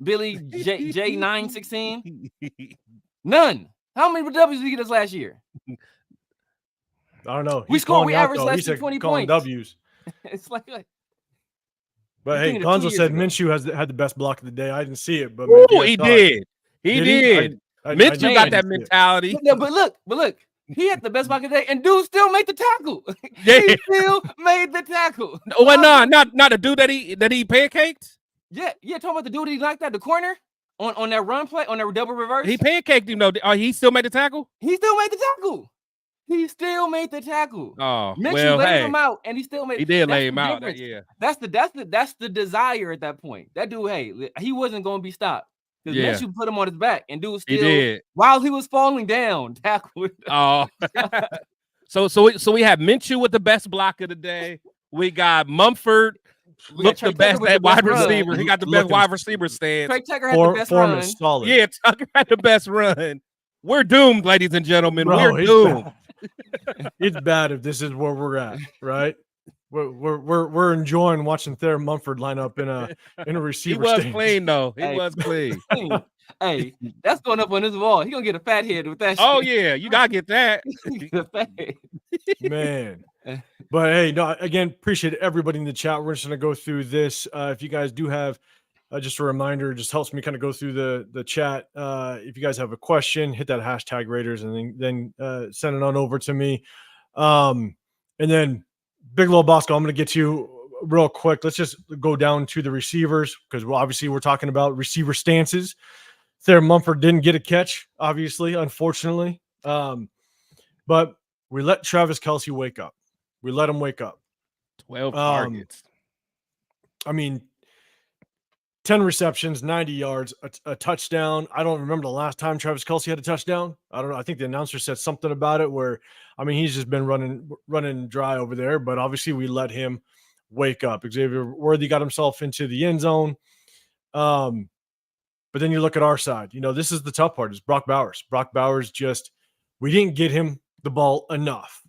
J916? None. How many W's did he get us last year? I don't know. We averaged less than 20 points. W's. It's like but hey, Gonzo said Minshew had the best block of the day. I didn't see it, but he did. He did. Minshew got that mentality. No, but look. He had the best block of the day, and dude still made the tackle. He still made the tackle. Well, no, not the dude that he pancaked. Yeah, talking about the dude he knocked out the corner on that run play, on that double reverse. He pancaked him though. He still made the tackle? He still made the tackle. Oh, Mitchell laid him out, and he still made. He did lay him out. Yeah, that's the desire at that point. That dude, hey, he wasn't going to be stopped because Mitchell put him on his back, and dude still, while he was falling down, tackled. Oh, so we have Minshew with the best block of the day. We got Mumford. Look the best at wide receiver. He got the best wide receiver stance. Trey Tucker had the best run. Solid. Yeah, Tucker had the best run. We're doomed, ladies and gentlemen. Bro, we're doomed. It's bad if this is where we're at, right? We're enjoying watching Thayer Mumford line up in a receiver. He was stage. clean though. He was clean. Hey, that's going up on his wall. He gonna get a fat head with that. Oh shit. yeah, you gotta get that. Man. But hey, no, again, appreciate everybody in the chat. We're just gonna go through this. If you guys do have just a reminder, just helps me kind of go through the chat. If you guys have a question, hit that hashtag Raiders and then send it on over to me. And then Big Low Bosco, I'm gonna get to you real quick. Let's just go down to the receivers because obviously we're talking about receiver stances. Thayer Mumford didn't get a catch, obviously, unfortunately. But we let Travis Kelce wake up. We let him wake up. 12 targets. I mean, 10 receptions, 90 yards, a touchdown. I don't remember the last time Travis Kelce had a touchdown. I don't know. I think the announcer said something about it where, I mean, he's just been running dry over there. But obviously, we let him wake up. Xavier Worthy got himself into the end zone. But then you look at our side. You know, this is the tough part is Brock Bowers. Brock Bowers we didn't get him the ball enough.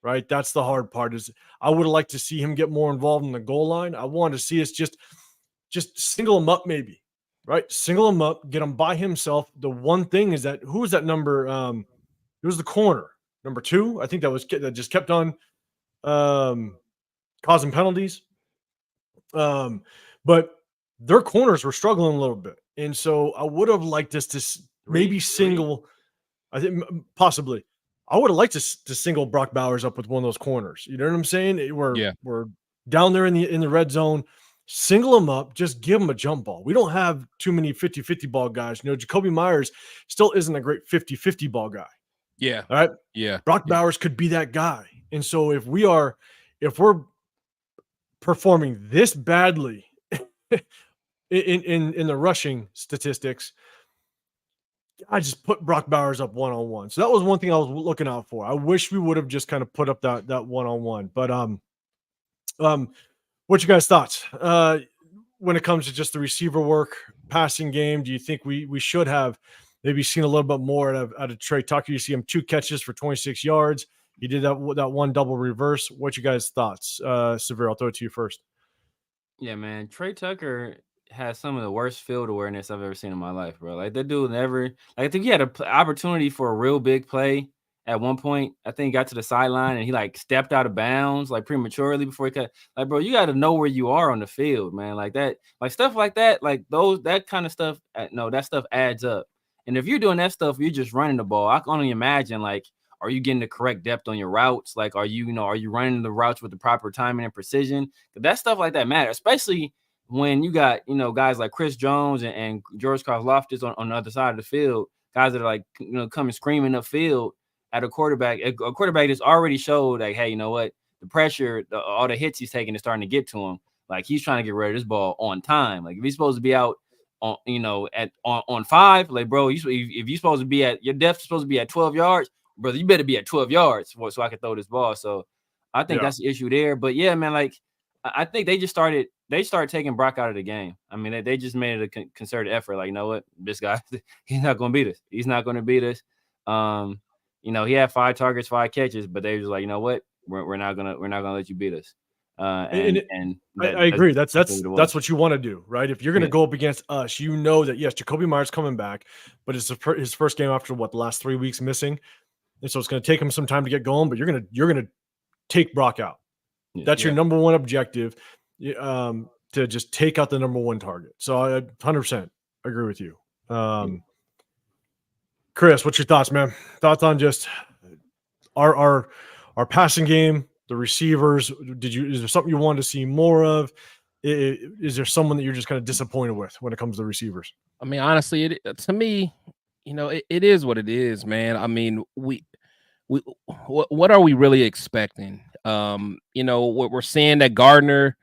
Right. That's the hard part is I would have liked to see him get more involved in the goal line. I wanted to see us just single him up, maybe. Right. Single him up, get him by himself. The one thing is that who was that number? It was the corner. Number 2. I think that just kept on causing penalties. But their corners were struggling a little bit. And so I would have liked us to maybe single, I think possibly. I would have liked to single Brock Bowers up with one of those corners. You know what I'm saying? We're down there in the red zone. Single him up. Just give him a jump ball. We don't have too many 50-50 ball guys. You know, Jacoby Myers still isn't a great 50-50 ball guy. Yeah. All right. Yeah. Brock Bowers could be that guy. And so if we're performing this badly in the rushing statistics, I just put Brock Bowers up one-on-one. So that was one thing I was looking out for. I wish we would have just kind of put up that one-on-one. But what's your guys' thoughts when it comes to just the receiver work, passing game? Do you think we should have maybe seen a little bit more out of Trey Tucker? You see him 2 catches for 26 yards. He did that one double reverse. What's your guys' thoughts? Severe, I'll throw it to you first. Yeah, man. Trey Tucker has some of the worst field awareness I've ever seen in my life, bro. Like that dude never. Like I think he had an opportunity for a real big play at one point. I think he got to the sideline and he like stepped out of bounds like prematurely before he cut. Like, bro, you got to know where you are on the field, man. Like that, like stuff like that, like that kind of stuff. No, that stuff adds up. And if you're doing that stuff, you're just running the ball. I can only imagine, like, are you getting the correct depth on your routes? Like, are you running the routes with the proper timing and precision? That stuff like that matters, especially when you got, guys like Chris Jones and George Karlaftis on the other side of the field, guys that are like, coming screaming upfield at a quarterback that's already showed like, hey, you know what? The pressure, all the hits he's taking is starting to get to him. Like, he's trying to get rid of this ball on time. Like, if he's supposed to be out on 5, like, bro, if you're supposed to be at your depth, supposed to be at 12 yards, brother, you better be at 12 yards so I can throw this ball. So I think that's the issue there. But yeah, man, like, I think they started taking Brock out of the game. I mean, they just made it a concerted effort. Like, you know what, this guy, he's not going to beat us. He's not going to beat us. He had 5 targets, 5 catches, but they was like, you know what, we're not gonna let you beat us. I agree. That's what you want to do, right? If you're going to go up against us, that yes, Jacoby Myers coming back, but it's his first game after the last 3 weeks missing, and so it's going to take him some time to get going. But you're gonna take Brock out. That's your number one objective, to just take out the number one target. So I 100% agree with you. Chris, what's your thoughts, man? Thoughts on just our passing game, the receivers? Is there something you wanted to see more of? Is there someone that you're just kind of disappointed with when it comes to the receivers? I mean, honestly, to me, it is what it is, man. I mean, what are we really expecting? What we're seeing that Gardner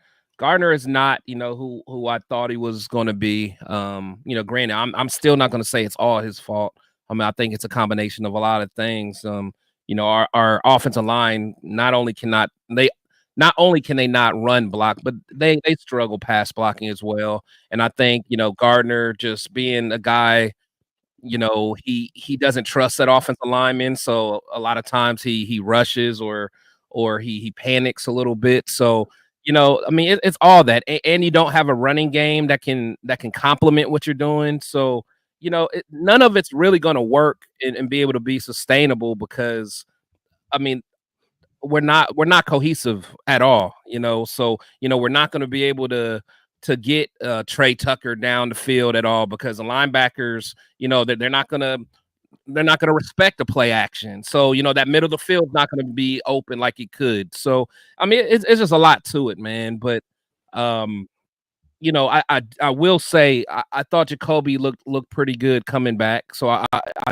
is not, who I thought he was going to be. Granted, I'm still not going to say it's all his fault. I mean, I think it's a combination of a lot of things. Our offensive line not only can they not run block, but they struggle pass blocking as well. And I think, Gardner just being a guy, he doesn't trust that offensive lineman. So a lot of times he rushes or he panics a little bit. So, I mean, it's all that. And you don't have a running game that can complement what you're doing. So, none of it's really going to work and be able to be sustainable because, I mean, we're not cohesive at all, so, we're not going to be able to get Trey Tucker down the field at all because the linebackers, they're not going to respect the play action. So, that middle of the field is not going to be open like it could. So, I mean, it's just a lot to it, man. But, I will say I thought Jacoby looked pretty good coming back. So I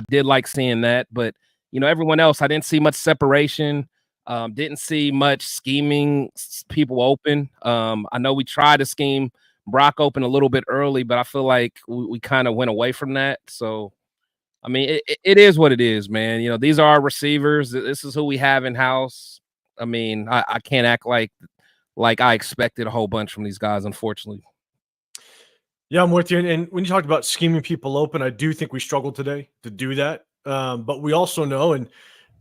did like seeing that. But, everyone else, I didn't see much separation. Didn't see much scheming people open. I know we tried to scheme Brock open a little bit early, but I feel like we kind of went away from that. So, I mean, it is what it is, man. These are our receivers. This is who we have in house. I mean, I can't act like I expected a whole bunch from these guys, unfortunately. Yeah, I'm with you. And when you talked about scheming people open, I do think we struggled today to do that. But we also know, and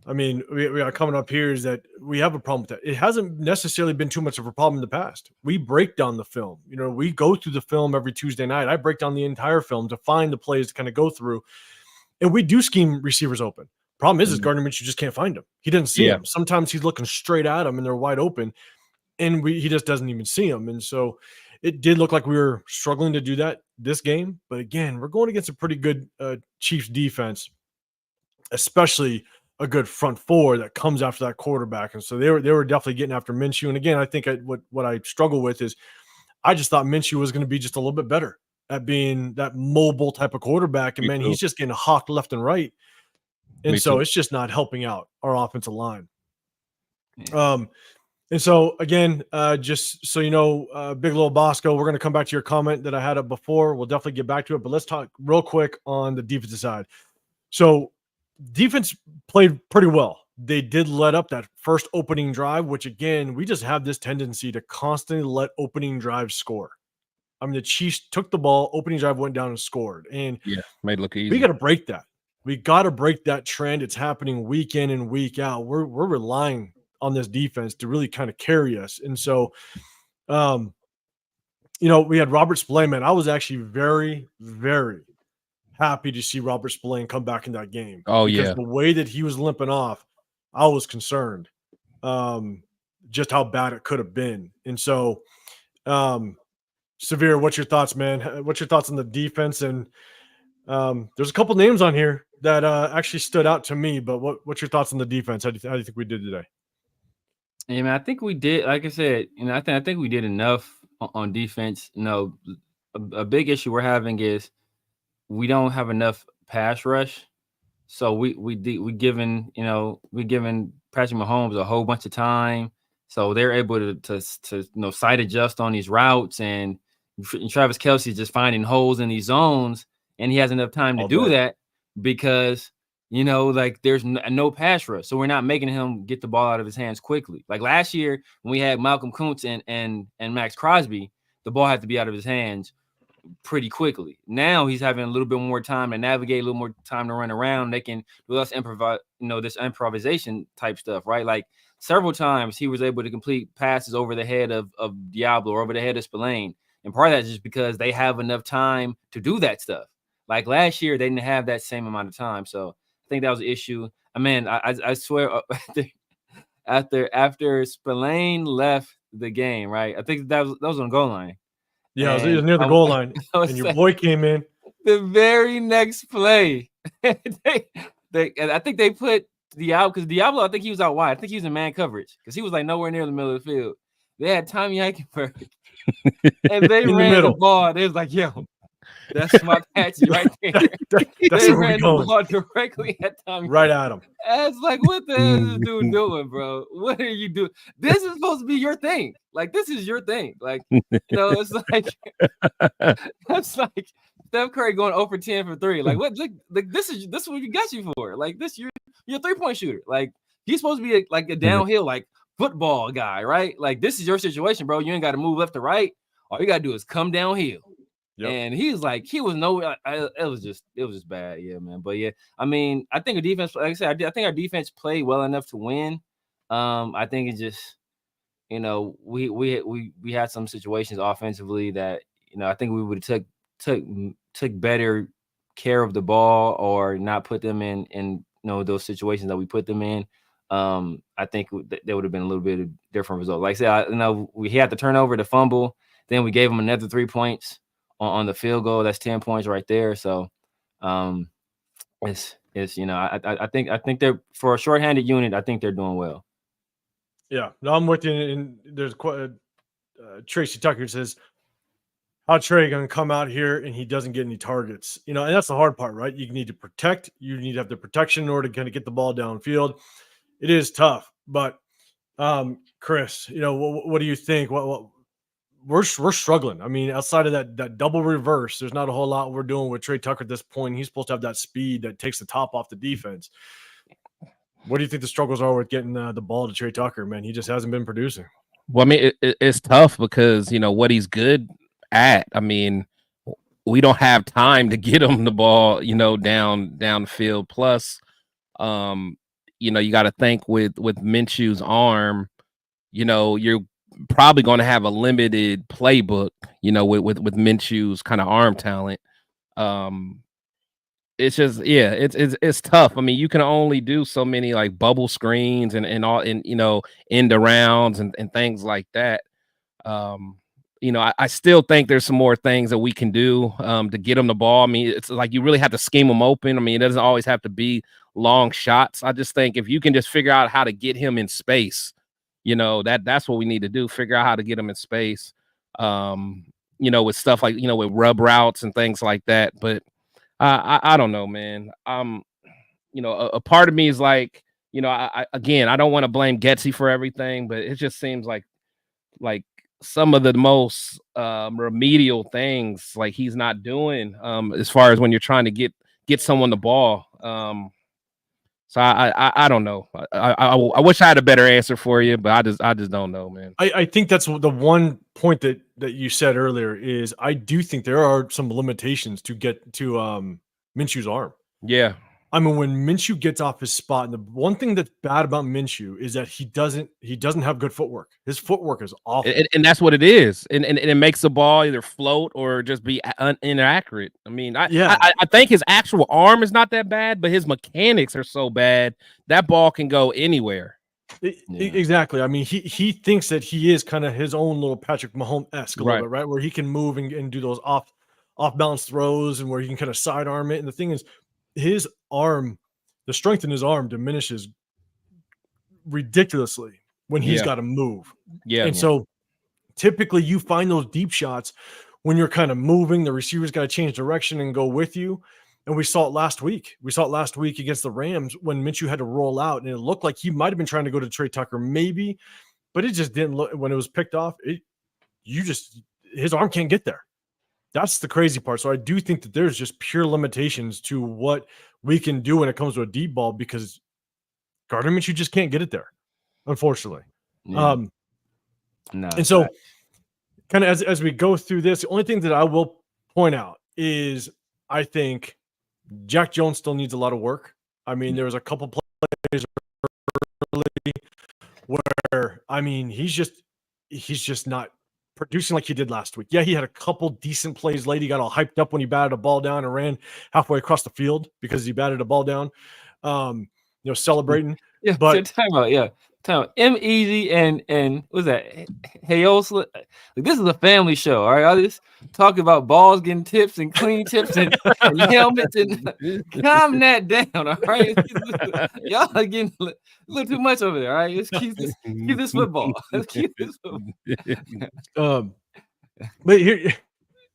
I mean, we are coming up here, is that we have a problem with that. It hasn't necessarily been too much of a problem in the past. We break down the film. We go through the film every Tuesday night. I break down the entire film to find the plays to kind of go through. And we do scheme receivers open. Problem is Gardner Minshew just can't find him. He doesn't see him. Sometimes he's looking straight at him and they're wide open, and he just doesn't even see him. And so it did look like we were struggling to do that this game. But again, we're going against a pretty good Chiefs defense, especially a good front four that comes after that quarterback. And so they were definitely getting after Minshew. And again, I think what I struggle with is I just thought Minshew was going to be just a little bit better at being that mobile type of quarterback. And he's just getting hawked left and right. And so it's just not helping out our offensive line. And so again, just so Big Little Bosco, we're going to come back to your comment that I had up before. We'll definitely get back to it, but let's talk real quick on the defensive side. So defense played pretty well. They did let up that first opening drive, which again, we just have this tendency to constantly let opening drives score. I mean, the Chiefs took the ball, opening drive went down and scored. And made it look easy. We got to break that. We got to break that trend. It's happening week in and week out. We're relying on this defense to really kind of carry us. And so, we had Robert Spillane, man. I was actually very, very happy to see Robert Spillane come back in that game. Oh, because yeah. the way that he was limping off, I was concerned just how bad it could have been. And so, Severe, what's your thoughts, man? What's your thoughts on the defense? And there's a couple names on here that actually stood out to me, but what's your thoughts on the defense? How do you think we did today? Yeah, man, I think we did. Like I said, I think we did enough on defense. A big issue we're having is we don't have enough pass rush. So we giving Patrick Mahomes a whole bunch of time. So they're able to side adjust on these routes, and Travis Kelce is just finding holes in these zones, and he has enough time to do that because like there's no pass rush. So we're not making him get the ball out of his hands quickly. Like last year when we had Malcolm Kuntz and Maxx Crosby, the ball had to be out of his hands pretty quickly. Now he's having a little bit more time to navigate, a little more time to run around. They can do less this improvisation type stuff, right? Like several times he was able to complete passes over the head of Diablo or over the head of Spillane. And part of that is just because they have enough time to do that stuff. Like last year, they didn't have that same amount of time. So I think that was an issue. I mean, I swear after Spillane left the game, right? I think that was on the goal line. Yeah, it was near the goal line, and your boy came in. The very next play, I think they put Diablo, because Diablo, I think he was out wide. I think he was in man coverage because he was like nowhere near the middle of the field. They had Tommy Eichenberg, and they ran the ball. They was like, "Yo, that's my patch right there." That's they where ran we're the going. ball directly at Tommy. Right at him. I was like, what the hell is this dude doing, bro? What are you doing? This is supposed to be your thing. Like, this is your thing. Like, it's like that's like Steph Curry going 0 for 10 for 3. Like, what? Like this is what we got you for. Like, this you're a 3-point shooter. Like, he's supposed to be a downhill like football guy, right? Like, this is your situation, bro. You ain't got to move left to right. All you got to do is come downhill. Yep. And he was it was just bad, yeah, man. But yeah, I mean, I think our defense, like I said, I think our defense played well enough to win. I think it just, we had some situations offensively that, I think we would have took better care of the ball or not put them in those situations that we put them in. I think there would have been a little bit of different result. Like I said, we had the turnover, the fumble, then we gave them another 3 points. On the field goal, that's 10 points right there. So, it's I think they're, for a shorthanded unit, I think they're doing well. Yeah, no, I'm with you. And there's Tracy Tucker says, "How Trey going to come out here and he doesn't get any targets?" And that's the hard part, right? You need to protect. You need to have the protection in order to kind of get the ball downfield. It is tough, but Chris, what do you think? What we're struggling. I mean, outside of that double reverse, there's not a whole lot we're doing with Trey Tucker at this point. He's supposed to have that speed that takes the top off the defense. What do you think the struggles are with getting the ball to Trey Tucker, man? He just hasn't been producing. Well, I mean, it's tough because, what he's good at, I mean, we don't have time to get him the ball, downfield. Plus, you got to think with Minshew's arm, you're probably going to have a limited playbook, with Minshew's kind of arm talent. It's just, it's tough. I mean, you can only do so many like bubble screens and all, and end arounds and things like that. I still think there's some more things that we can do to get him the ball. I mean, it's like you really have to scheme him open. I mean, it doesn't always have to be long shots. I just think if you can just figure out how to get him in space, that's what we need to do. Figure out how to get him in space, with stuff like, with rub routes and things like that. But I don't know, man. A part of me is like, I don't want to blame Getsy for everything, but it just seems like some of the most remedial things like he's not doing as far as when you're trying to get someone the ball. So I don't know. I wish I had a better answer for you, but I just don't know, man. I think that's the one point that you said earlier is I do think there are some limitations to get to Minshew's arm. Yeah. I mean, when Minshew gets off his spot, and the one thing that's bad about Minshew is that he doesn't have good footwork. His footwork is awful. And that's what it is. And it makes the ball either float or just be inaccurate. I mean, I think his actual arm is not that bad, but his mechanics are so bad that ball can go anywhere. Exactly. I mean, he thinks that he is kind of his own little Patrick Mahomes-esque a little bit, right? Where he can move and do those off balance throws, and where he can kind of sidearm it. And the thing is, his arm, the strength in his arm diminishes ridiculously when he's got to move. And so typically you find those deep shots when you're kind of moving, the receivers got to change direction and go with you. And we saw it last week. We saw it last week against the Rams when Minshew had to roll out, and it looked like he might have been trying to go to Trey Tucker, maybe, but it just didn't look. When it was picked off, his arm can't get there. That's the crazy part. So I do think that there's just pure limitations to what we can do when it comes to a deep ball, because Gardner Minshew just can't get it there, unfortunately. And so kind of as we go through this, the only thing that I will point out is I think Jack Jones still needs a lot of work. I mean, there was a couple plays early where, I mean, he's just not producing like he did last week. Yeah, he had a couple decent plays late. He got all hyped up when he batted a ball down and ran halfway across the field because he batted a ball down, celebrating. Yeah, but time out. M-Easy and what's that? Hayos. Like, this is a family show, all right? I just talk about balls getting tips and clean tips and helmets and calm that down, all right? Y'all are getting a little too much over there, all right? Let's keep this football. Let's keep this football. But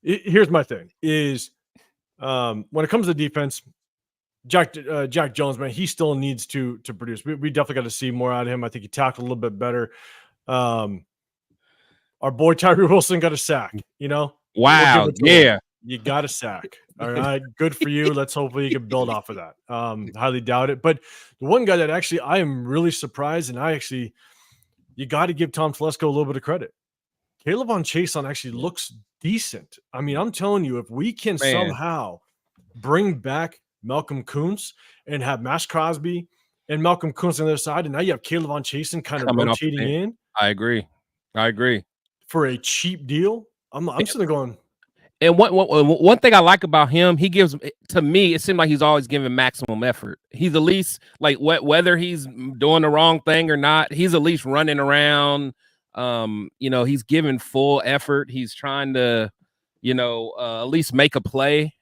here's my thing is when it comes to defense, Jack Jones, man, he still needs to produce. We definitely got to see more out of him. I think he tackled a little bit better. Our boy Tyree Wilson got a sack. Wow, yeah, you got a sack. All right, good for you. Let's hopefully you can build off of that. Highly doubt it. But the one guy that actually I am really surprised, and you got to give Tom Telesco a little bit of credit. K'Lavon Chason actually looks decent. I mean, I'm telling you, if we can somehow bring back Malcolm Kuntz and have Maxx Crosby and Malcolm Kuntz on the other side, and now you have K'Lavon Chason kind of rotating in. I agree. For a cheap deal, I'm sitting there going. And one thing I like about him, he gives, to me, it seems like he's always giving maximum effort. He's at least, like, whether he's doing the wrong thing or not, he's at least running around. He's giving full effort. He's trying to, at least make a play.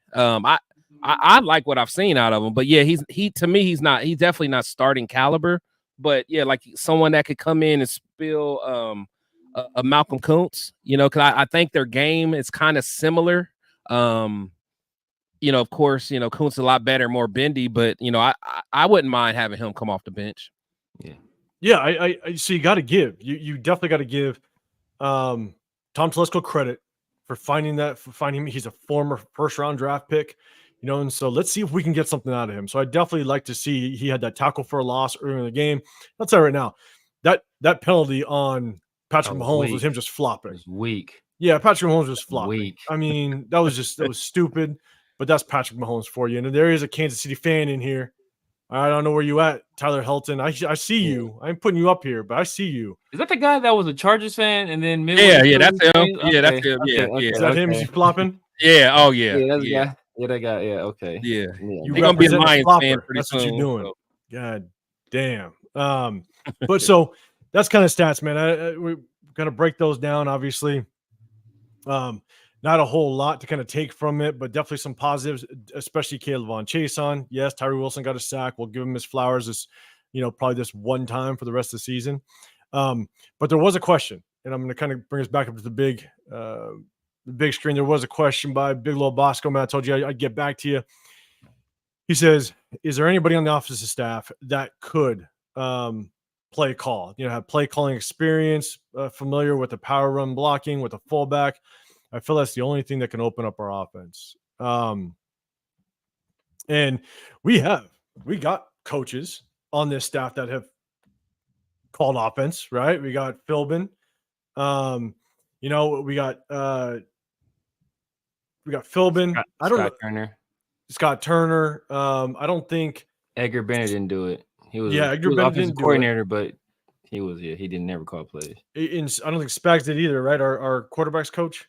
I like what I've seen out of him, but yeah, he's definitely not starting caliber, but yeah, like someone that could come in and spill a Malcolm Kuntz, because I think their game is kind of similar. Of course, Kuntz is a lot better, more bendy, but I wouldn't mind having him come off the bench. Yeah. I so you got to give you definitely got to give Tom Telesco credit for finding him. He's a former first round draft pick. And so let's see if we can get something out of him. So I definitely like to see he had that tackle for a loss early in the game. I'll tell you right now, that penalty on Patrick Mahomes was him just flopping. It was weak. Yeah, Patrick Mahomes was flopping. Weak. I mean, that was stupid, but that's Patrick Mahomes for you. And there is a Kansas City fan in here. I don't know where you at, Tyler Helton. I see you. I'm putting you up here, but I see you. Is that the guy that was a Chargers fan and then yeah, that's him. Yeah, that's him. Yeah. Is that him? Is he flopping? Yeah. Oh yeah. Yeah, that's the guy. Yeah, that guy. Yeah, okay. Yeah. You're gonna be a Lions fan pretty That's soon. what you're doing. So. God damn. But so that's kind of stats, man. We're gonna break those down, obviously. Not a whole lot to kind of take from it, but definitely some positives, especially K'Lavon Chason. Yes, Tyree Wilson got a sack. We'll give him his flowers this, probably this one time for the rest of the season. But there was a question, and I'm going to kind of bring us back up to the big screen. There was a question by Big Low Bosco, man. I told you I'd get back to you. He says, is there anybody on the offensive staff that could play call, have play calling experience, familiar with the power run blocking, with the fullback? I feel that's the only thing that can open up our offense. And we got coaches on this staff that have called offense, right? We got Philbin. We got Philbin. Scott Turner. Scott Turner. I don't think Edgar Bennett didn't do it. He was Edgar Bennett offensive didn't do it. coordinator, but he didn't never call plays. I don't think Spags did either, right? Our quarterbacks coach.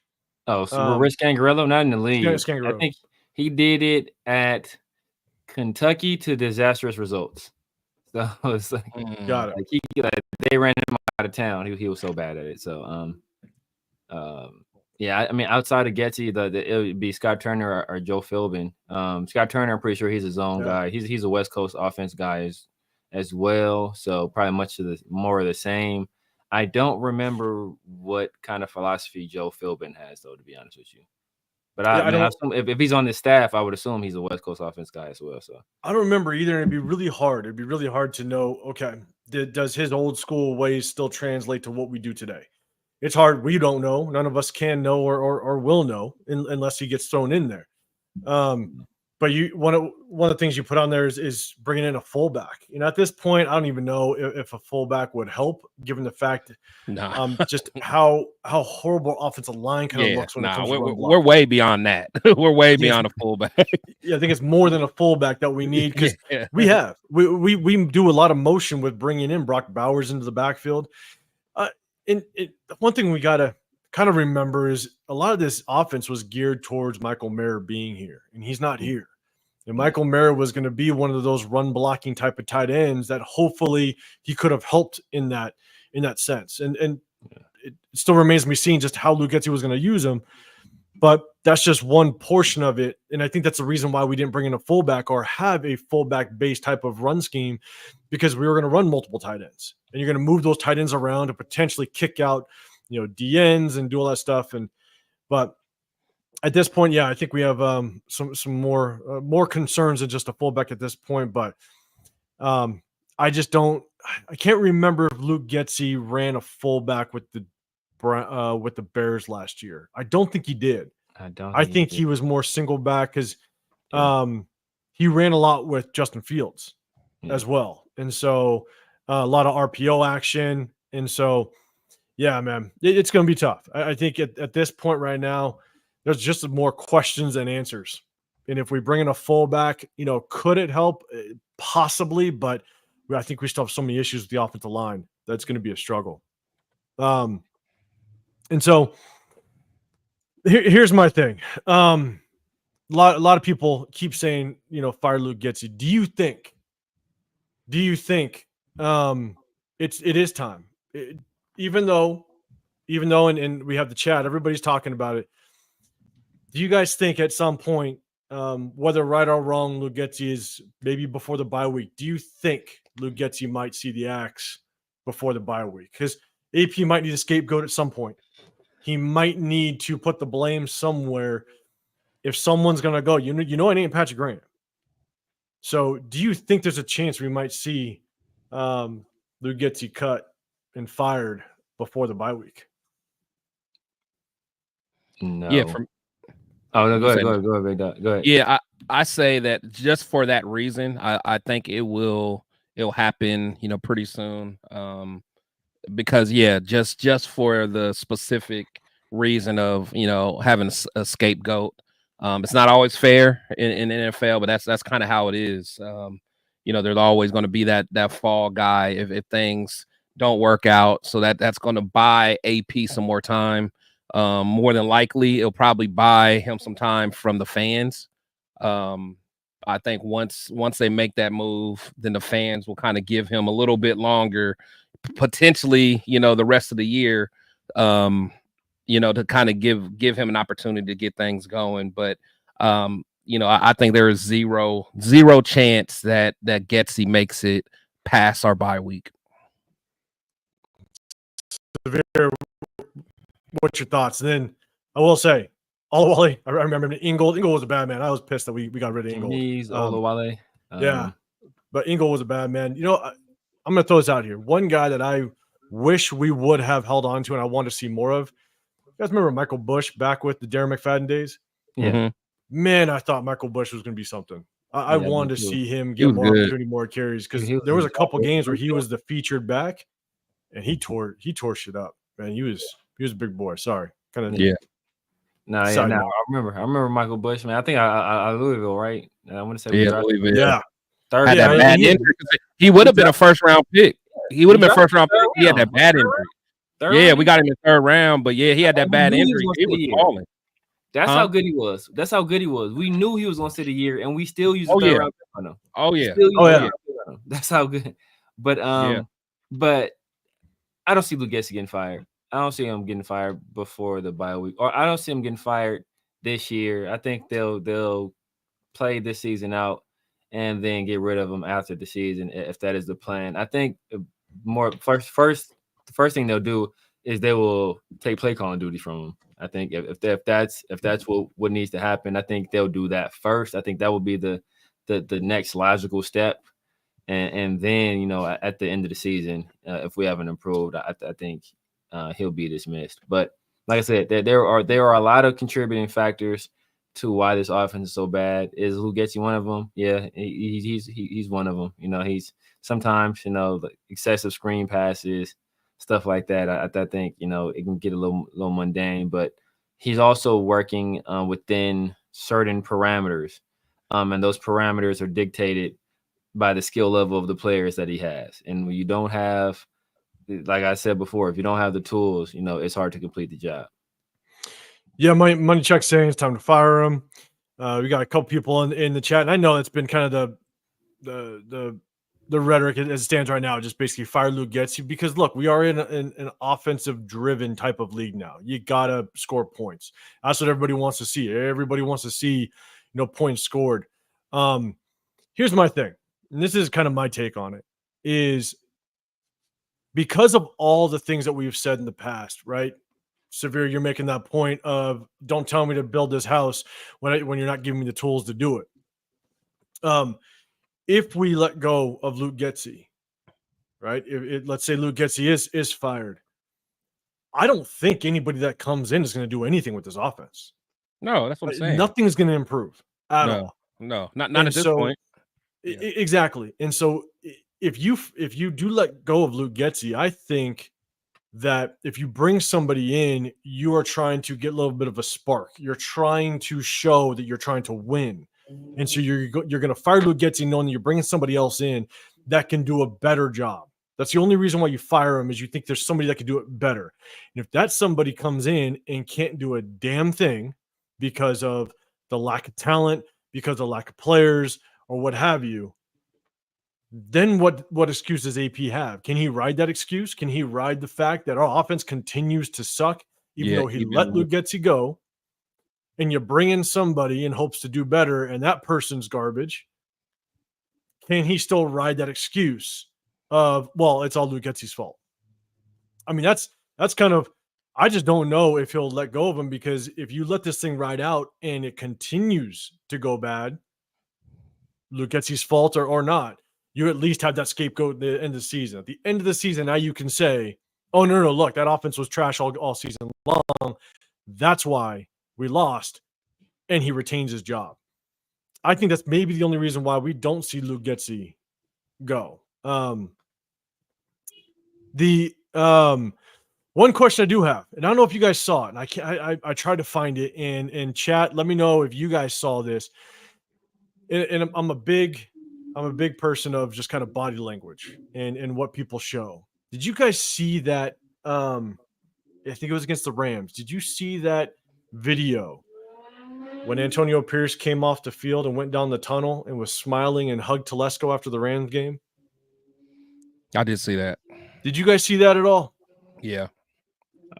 Oh, so Rich Scangarello, not in the league. Scangarello. I think he did it at Kentucky to disastrous results. So it's like, got it. Like they ran him out of town. He was so bad at it. So yeah, I mean, outside of Getsy, it would be Scott Turner or Joe Philbin. Scott Turner, I'm pretty sure he's his own guy. He's a West Coast offense guy as well. So probably more of the same. I don't remember what kind of philosophy Joe Philbin has, though, to be honest with you. But I assume if he's on the staff, I would assume he's a West Coast offense guy as well. So I don't remember either. And it'd be really hard. It'd be really hard to know, okay, does his old school ways still translate to what we do today? It's hard. We don't know. None of us can know or will know unless he gets thrown in there. But one of the things you put on there is bringing in a fullback. At this point, I don't even know if a fullback would help, given the fact just how horrible offensive line kind of looks when it comes to run blocking. We're way beyond that. We're way beyond a fullback. Yeah, I think it's more than a fullback that we need because we do a lot of motion with bringing in Brock Bowers into the backfield. One thing we got to kind of remember is a lot of this offense was geared towards Michael Mayer being here, and he's not here. And Michael Mayer was going to be one of those run blocking type of tight ends that hopefully he could have helped in that sense. And it still remains to be seen just how Luke Getsy was going to use him. But that's just one portion of it. And I think that's the reason why we didn't bring in a fullback or have a fullback-based type of run scheme, because we were going to run multiple tight ends. And you're going to move those tight ends around to potentially kick out, DNs and do all that stuff. But at this point, I think we have some more concerns than just a fullback at this point. But I can't remember if Luke Getsy ran a fullback with the Bears last year. I don't think he did. I think he was more single back because he ran a lot with Justin Fields as well. And so a lot of RPO action. And so, yeah, man, it's going to be tough. I think at this point right now, there's just more questions than answers. And if we bring in a fullback, could it help? Possibly, but I think we still have so many issues with the offensive line. That's going to be a struggle. And so here's my thing. A lot of people keep saying, fire Luke Getsy. Do you think it is time? Even though, and we have the chat, everybody's talking about it. Do you guys think at some point, whether right or wrong, Luke Getsy is maybe before the bye week? Do you think Luke Getsy might see the axe before the bye week? Because AP might need a scapegoat at some point. He might need to put the blame somewhere if someone's going to go. It ain't Patrick Graham. So do you think there's a chance we might see Luke Getsy cut and fired before the bye week? No. Yeah. No, go ahead, Big Dog. Go ahead. Yeah, I say that just for that reason, I think it'll happen, pretty soon. Because just for the specific reason of having a scapegoat. It's not always fair in NFL, but that's kind of how it is. There's always going to be that fall guy if things don't work out. So that's going to buy AP some more time. More than likely, it'll probably buy him some time from the fans. I think once they make that move, then the fans will kind of give him a little bit longer, potentially, the rest of the year, to kind of give him an opportunity to get things going. But I think there is zero chance that Getsy makes it past our bye week. What's your thoughts? And then I will say, Olawale, I remember Ingold was a bad man. I was pissed that we got rid of Ingold. Olawale. Yeah, but Ingold was a bad man. I'm going to throw this out here. One guy that I wish we would have held on to and I want to see more of. You guys remember Michael Bush back with the Darren McFadden days? Yeah. Mm-hmm. Man, I thought Michael Bush was going to be something. I wanted to see him get more opportunity, more carries, because there was a couple games where he was the featured back, and he tore shit up. Man, he was a big boy. Sorry, kind of. Yeah. No, yeah, Side no, note. I remember Michael Bush, man. I think I Louisville, right? I want to say we Yeah, drafted Louisville. Yeah. third. Had Yeah, that and bad he- injury. He would have been a first round pick. He would have been first round pick. He had that bad injury. Yeah, we got him in the third round, but yeah, he had that bad injury. He was falling. That's how good he was. That's how good he was. We knew he was going to sit a year, and we still used the third round pick on him. Oh yeah. That's how good. But but I don't see Luke Getsy getting fired. I don't see him getting fired before the bye week, or I don't see him getting fired this year. I think they'll play this season out and then get rid of him after the season if that is the plan. I think the first thing they'll do is they will take play calling duty from him. I think if that's what needs to happen, I think they'll do that first. I think that will be the next logical step, and then, you know, at the end of the season, if we haven't improved, I think he'll be dismissed. But like I said, there are a lot of contributing factors to why this offense is so bad. Is Luke Getsy one of them? Yeah, he's one of them. You know, he's sometimes, you know, the excessive screen passes, stuff like that. I think, you know, it can get a little mundane, but he's also working within certain parameters, and those parameters are dictated by the skill level of the players that he has. And when you don't have, like I said before, if you don't have the tools, you know, it's hard to complete the job. Yeah, Money Chuck saying it's time to fire him. We got a couple people in the chat, and I know it's been kind of the rhetoric as it stands right now, just basically fire Luke Getsy, because look, we are in an offensive driven type of league now. You gotta score points. That's what everybody wants to see. Everybody wants to see, you know, points scored. Here's my thing, and this is kind of my take on it, is because of all the things that we've said in the past, right? Severe, you're making that point of don't tell me to build this house when you're not giving me the tools to do it. If we let go of Luke Getsy, right? Let's say Luke Getsy is fired, I don't think anybody that comes in is going to do anything with this offense. No, that's what I'm saying. Nothing's going to improve at all. No, not at this point. Exactly. And so if you do let go of Luke Getsy, I think that if you bring somebody in, you are trying to get a little bit of a spark. You're trying to show that you're trying to win. And so you're going to fire Luke Getsy knowing that you're bringing somebody else in that can do a better job. That's the only reason why you fire him, is you think there's somebody that can do it better. And if that somebody comes in and can't do a damn thing because of the lack of talent, because of lack of players, or what have you, then what excuse does AP have? Can he ride that excuse? Can he ride the fact that our offense continues to suck, even though he let Luke Getsy go, and you bring in somebody in hopes to do better, and that person's garbage? Can he still ride that excuse of, well, it's all Luke Getsy's fault? I mean, that's kind of, I just don't know if he'll let go of him, because if you let this thing ride out and it continues to go bad, Luke Getsy's fault or not, you at least have that scapegoat at the end of the season. At the end of the season, now you can say, oh, no, look, that offense was trash all season long. That's why we lost, and he retains his job. I think that's maybe the only reason why we don't see Luke Getsy go. One question I do have, and I don't know if you guys saw it, and I tried to find it in chat. Let me know if you guys saw this. And I'm a big person of just kind of body language and what people show. Did you guys see that? I think it was against the Rams. Did you see that video when Antonio Pierce came off the field and went down the tunnel and was smiling and hugged Telesco after the Rams game? I did see that. Did you guys see that at all? Yeah.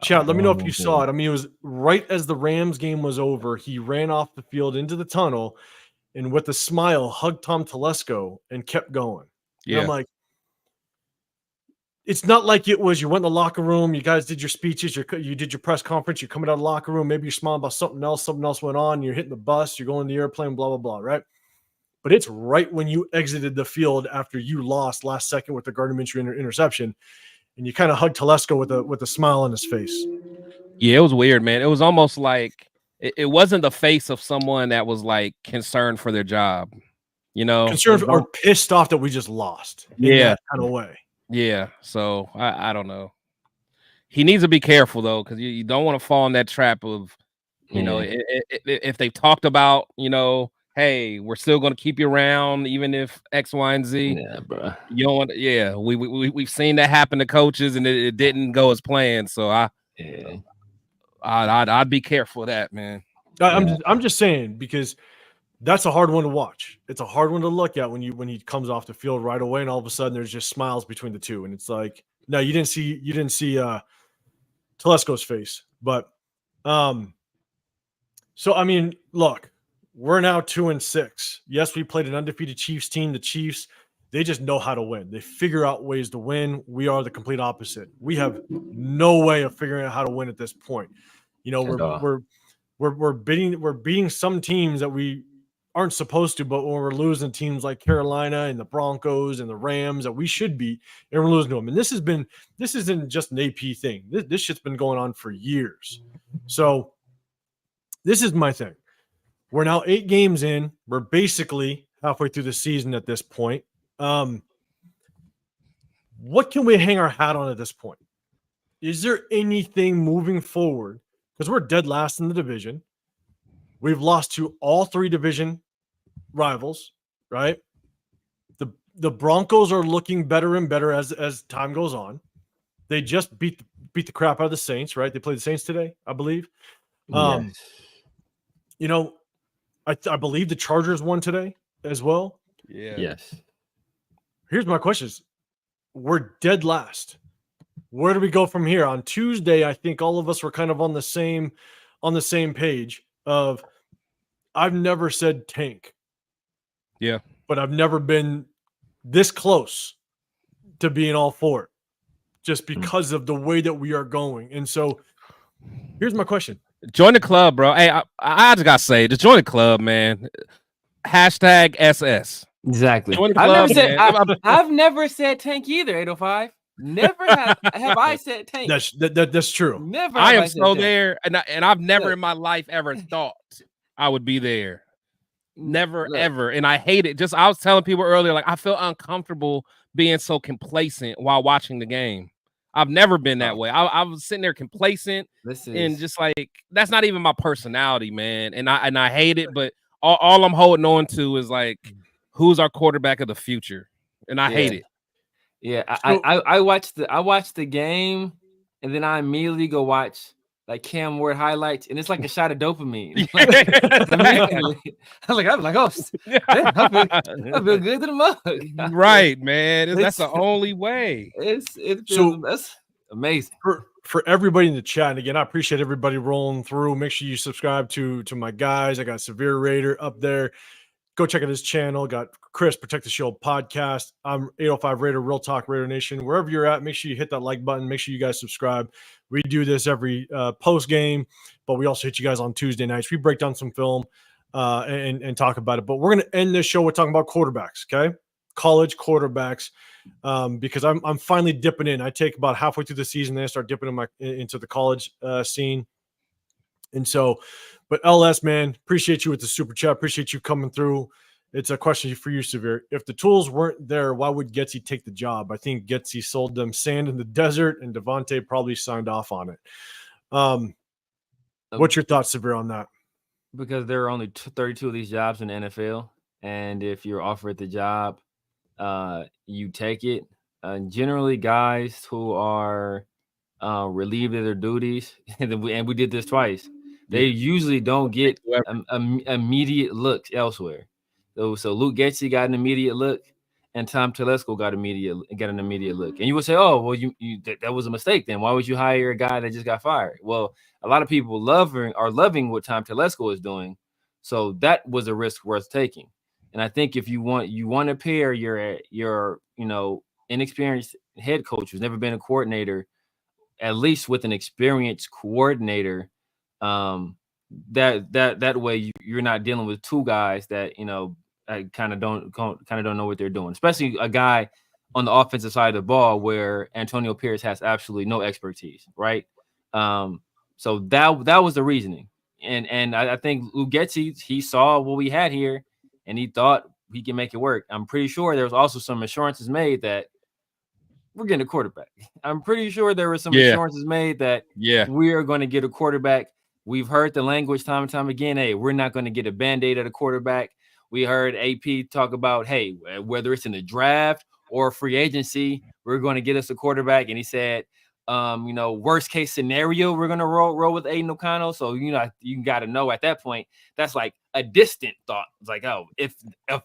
Chat, let me know if you saw it. I mean, it was right as the Rams game was over. He ran off the field into the tunnel and with a smile hugged Tom Telesco and kept going. Yeah. And I'm like, it's not like it was you went in the locker room, you guys did your speeches, you did your press conference, you're coming out of the locker room, maybe you're smiling about something else went on, you're hitting the bus, you're going in the airplane, blah, blah, blah, right? But it's right when you exited the field after you lost last second with the Gardner Minshew interception, and you kind of hugged Telesco with a smile on his face. Yeah, it was weird, man. It was almost like it wasn't the face of someone that was like concerned for their job, you know, concerned or pissed off that we just lost. In that kind of way. Yeah. So I don't know. He needs to be careful though, because you don't want to fall in that trap of You know, if they talked about, you know, hey, we're still going to keep you around even if X, Y, and Z. Yeah, bro. You don't want. Yeah, we've seen that happen to coaches, and it didn't go as planned. So I'd be careful of that, man. I'm just saying, because that's a hard one to watch. It's a hard one to look at when he comes off the field right away, and all of a sudden there's just smiles between the two, and it's like, no, you didn't see Telesco's face, but so I mean, look, we're now 2-6. Yes, we played an undefeated Chiefs team. The Chiefs, they just know how to win. They figure out ways to win. We are the complete opposite. We have no way of figuring out how to win at this point. You know, we're beating some teams that we aren't supposed to, but when we're losing teams like Carolina and the Broncos and the Rams that we should beat, and we're losing to them. And this isn't just an AP thing. This shit's been going on for years. So this is my thing. We're now 8 games in. We're basically halfway through the season at this point. What can we hang our hat on at this point? Is there anything moving forward? Because we're dead last in the division. We've lost to all 3 division rivals, right? The Broncos are looking better and better as time goes on. They just beat the crap out of the Saints, right? They played the Saints today, I believe. Yes. You know, I believe the Chargers won today as well. Yeah. Yes. Here's my questions. We're dead last. Where do we go from here? On Tuesday, I think all of us were kind of on the same page of, I've never said tank. Yeah. But I've never been this close to being all for it, just because of the way that we are going. And so here's my question. Join the club, bro. Hey, I just gotta say, just join the club, man. Hashtag SS. Exactly. Join the club, I've never said tank either, 805. Never have I said tank. That's true. Never. I am so there, and I've never in my life ever thought I would be there. Never, ever. And I hate it. I was telling people earlier, like, I feel uncomfortable being so complacent while watching the game. I've never been that way. I was sitting there complacent and just like, that's not even my personality, man. And I hate it, but all I'm holding on to is like, who's our quarterback of the future? And I hate it. Yeah, I watched the game, and then I immediately go watch like Cam Ward highlights, and it's like a shot of dopamine. I'm like, oh, I feel good to the mug. Right, man. That's the only way. That's amazing. For everybody in the chat, and again, I appreciate everybody rolling through. Make sure you subscribe to my guys. I got Severe Raider up there. Go check out his channel. Got Chris, Protect the Shield podcast. I'm 805 Raider, Real Talk Raider Nation. Wherever you're at, make sure you hit that like button. Make sure you guys subscribe. We do this every post game, but we also hit you guys on Tuesday nights. We break down some film and talk about it. But we're going to end this show with talking about quarterbacks, okay? College quarterbacks, because I'm finally dipping in. I take about halfway through the season, then I start dipping into the college scene. And so, but LS, man, appreciate you with the super chat. Appreciate you coming through. It's a question for you, Severe. If the tools weren't there, why would Getsy take the job? I think Getsy sold them sand in the desert, and Devontae probably signed off on it. What's your thoughts, Severe, on that? Because there are only 32 of these jobs in the NFL, and if you're offered the job, you take it. Generally, guys who are relieved of their duties, and we did this twice, they usually don't get immediate looks elsewhere. So Luke Getsy got an immediate look, and Tom Telesco got an immediate look. And you would say, oh, well, that was a mistake then. Why would you hire a guy that just got fired? Well, a lot of people are loving what Tom Telesco is doing, so that was a risk worth taking. And I think if you want to pair your inexperienced head coach who's never been a coordinator, at least with an experienced coordinator, that way you're not dealing with two guys that kind of don't know what they're doing, especially a guy on the offensive side of the ball where Antonio Pierce has absolutely no expertise, right? So that was the reasoning, and I think Luke Getsy, he saw what we had here, and he thought he can make it work. I'm pretty sure there was also some assurances made that we're getting a quarterback. I'm pretty sure there were some assurances made that we are going to get a quarterback we've heard the language time and time again. Hey, we're not going to get a Band-Aid at a quarterback. We heard AP talk about, hey, whether it's in the draft or free agency, we're going to get us a quarterback. And he said, worst case scenario, we're going to roll with Aiden O'Connell. So, you got to know at that point, that's like a distant thought. It's like, oh, if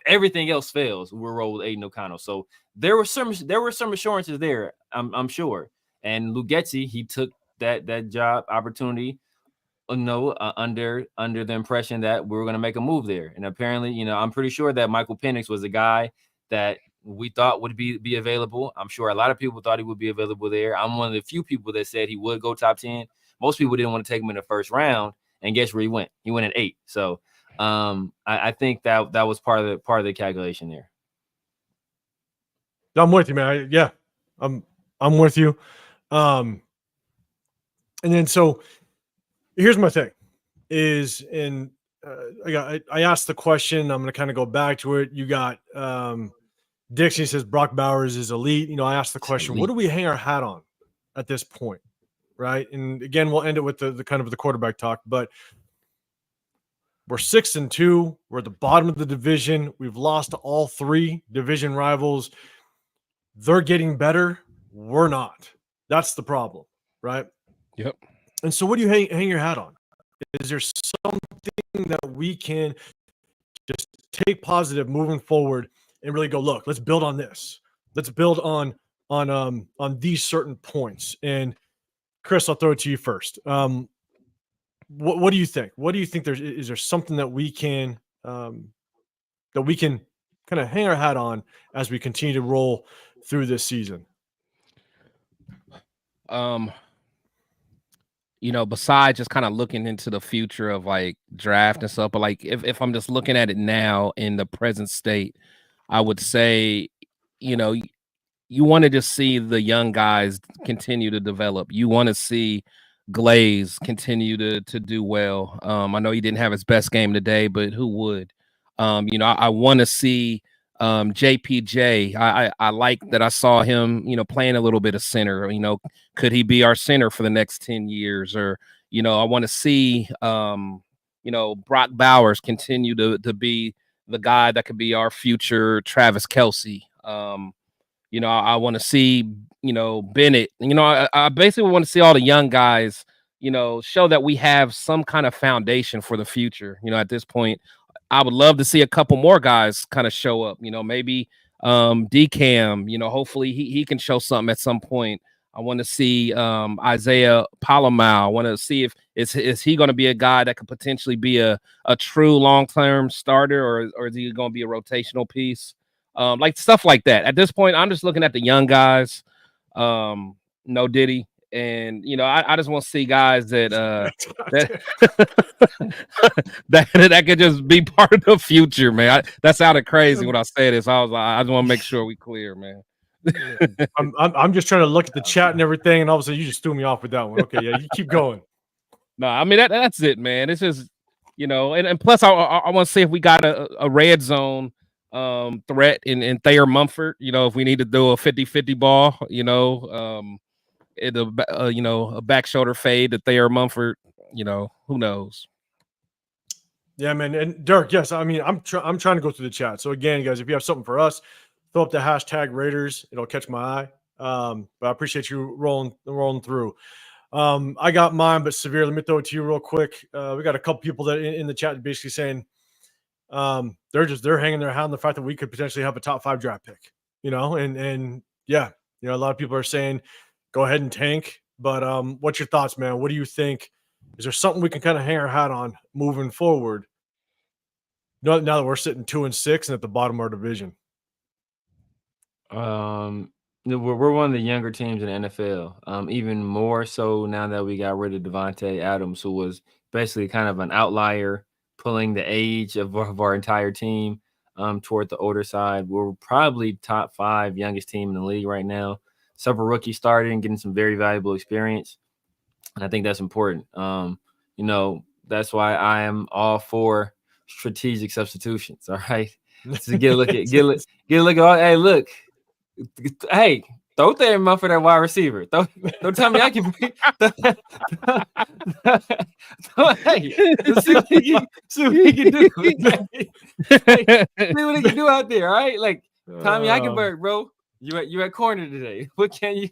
everything else fails, we'll roll with Aiden O'Connell. So there were some assurances there, I'm sure. And Luke Getsy, he took that job opportunity, under the impression that we were going to make a move there. And apparently, I'm pretty sure that Michael Penix was a guy that we thought would be available. I'm sure a lot of people thought he would be available there. I'm one of the few people that said he would go top 10. Most people didn't want to take him in the first round, and guess where he went? He went at 8. So I think that was part of the calculation there. I'm with you, man. I'm with you. And then so here's my thing is, I asked the question, I'm going to kind of go back to it. You got Dixie says Brock Bowers is elite. I asked the question, what do we hang our hat on at this point? Right. And again, we'll end it with the kind of the quarterback talk, but we're 6-2. We're at the bottom of the division. We've lost to all 3 division rivals. They're getting better. We're not. That's the problem. Right. Yep. And so what do you hang your hat on? Is there something that we can just take positive moving forward and really go, look, let's build on this. Let's build on these certain points. And Chris, I'll throw it to you first. What do you think? What do you think is there something that we can kind of hang our hat on as we continue to roll through this season? Besides just kind of looking into the future of like draft and stuff, but like if I'm just looking at it now in the present state, I would say, you want to just see the young guys continue to develop. You want to see Glaze continue to do well. I know he didn't have his best game today, but who would? I want to see JPJ. I like that I saw him, playing a little bit of center. Could he be our center for the next 10 years? Or, I want to see, Brock Bowers continue to be the guy that could be our future Travis Kelce. I want to see, Bennett. I basically want to see all the young guys, show that we have some kind of foundation for the future. At this point, I would love to see a couple more guys kind of show up, maybe DCAM, hopefully he can show something at some point. I want to see Isaiah Palomau. I want to see if is he going to be a guy that could potentially be a true long-term starter, or is he going to be a rotational piece? Like stuff like that. At this point, I'm just looking at the young guys. No Diddy. And I just want to see guys that that could just be part of the future, man. That sounded crazy when I said this. I was like, I just want to make sure we clear, man. I'm just trying to look at the chat and everything, and all of a sudden you just threw me off with that one. Okay, yeah, you keep going. No, I mean that's it, man. It's just and plus I want to see if we got a red zone threat in Thayer Mumford. If we need to do a 50-50 ball, a back shoulder fade to Thayer Mumford, who knows? Yeah, man. And Dirk, yes, I mean, I'm trying to go through the chat. So again, guys, if you have something for us, throw up the hashtag Raiders. It'll catch my eye. But I appreciate you rolling through. I got mine, but severe. Let me throw it to you real quick. We got a couple people that in the chat basically saying they're hanging their hat on the fact that we could potentially have a top 5 draft pick. And yeah, a lot of people are saying go ahead and tank. But what's your thoughts, man? What do you think? Is there something we can kind of hang our hat on moving forward? Now that we're sitting 2-6 and at the bottom of our division. We're one of the younger teams in the NFL. Even more so now that we got rid of Devontae Adams, who was basically kind of an outlier, pulling the age of our entire team toward the older side. We're probably top 5 youngest team in the league right now. Several rookies starting, getting some very valuable experience. And I think that's important. That's why I am all for strategic substitutions. All right. So get a look at all. Hey, look, hey, Throw Thayer Munford at wide receiver. Throw Tommy Akin. Hey, see what he can do. See what he can do out there. All right, like Tommy Eichenberg, bro. You at corner today. What can you?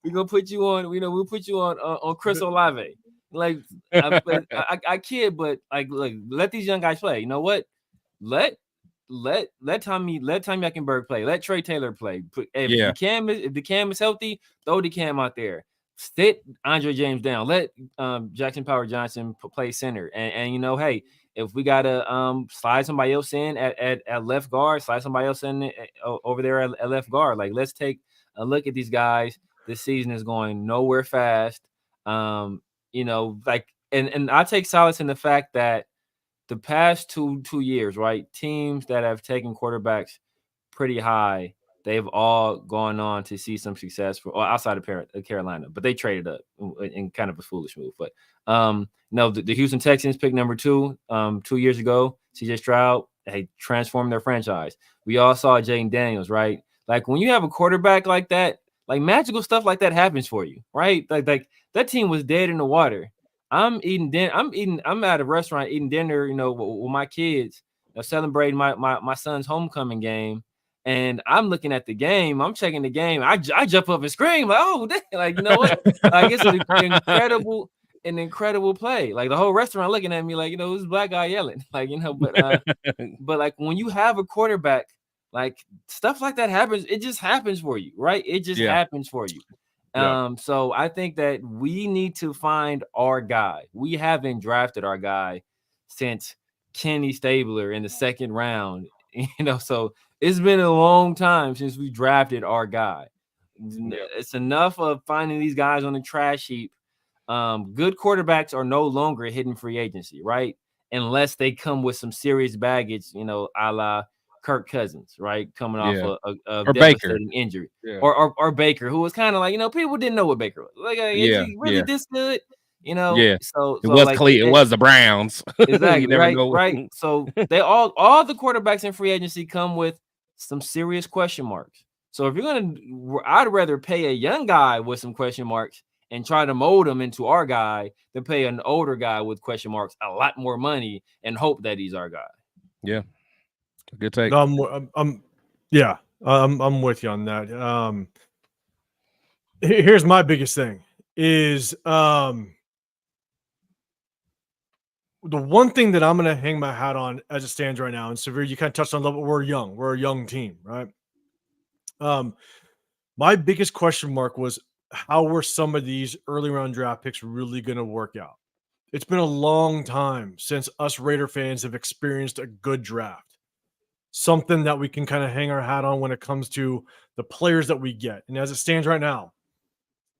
We gonna put you on. We'll put you on Chris Olave. Like I kid, but like look, let these young guys play. You know what? Let Tommy Eichenberg play. Let Trey Taylor play. If the cam is healthy, throw the cam out there. Sit Andre James down. Let Jackson Power Johnson play center. And hey, if we gotta slide somebody else in at left guard, slide somebody else in over there at left guard. Like let's take a look at these guys. This season is going nowhere fast. And I take solace in the fact that the past two years, right? Teams that have taken quarterbacks pretty high, they've all gone on to see some success outside of Carolina, but they traded up in kind of a foolish move. But the Houston Texans picked number 2 2 years ago. CJ Stroud, they transformed their franchise. We all saw Jaden Daniels, right? Like when you have a quarterback like that, like magical stuff like that happens for you, right? Like that team was dead in the water. I'm at a restaurant eating dinner, with my kids, celebrating my son's homecoming game. And I'm looking at the game. I'm checking the game. I jump up and scream, like, oh, like, you know what? Like it's an incredible play. Like the whole restaurant looking at me like, this black guy yelling. Like, but like when you have a quarterback, like stuff like that happens, it just happens for you, right? It just happens for you. So I think that we need to find our guy. We haven't drafted our guy since Kenny Stabler in the second round, so it's been a long time since we drafted our guy. It's enough of finding these guys on the trash heap. Good quarterbacks are no longer hidden free agency, right? Unless they come with some serious baggage, a la Kirk Cousins, right? Coming off a devastating injury. Or Baker, who was kind of like, people didn't know what Baker was. Like, is he really this good? So it was like, it was the Browns. Exactly, right. So they all the quarterbacks in free agency come with some serious question marks. So if I'd rather pay a young guy with some question marks and try to mold him into our guy than pay an older guy with question marks a lot more money and hope that he's our guy. Yeah. Good take. I'm with you on that. Here's my biggest thing is the one thing that I'm going to hang my hat on as it stands right now. And Severe, you kind of touched on a little bit. We're a young team, right? My biggest question mark was how were some of these early round draft picks really going to work out? It's been a long time since us Raider fans have experienced a good draft. Something that we can kind of hang our hat on when it comes to the players that we get. And as it stands right now,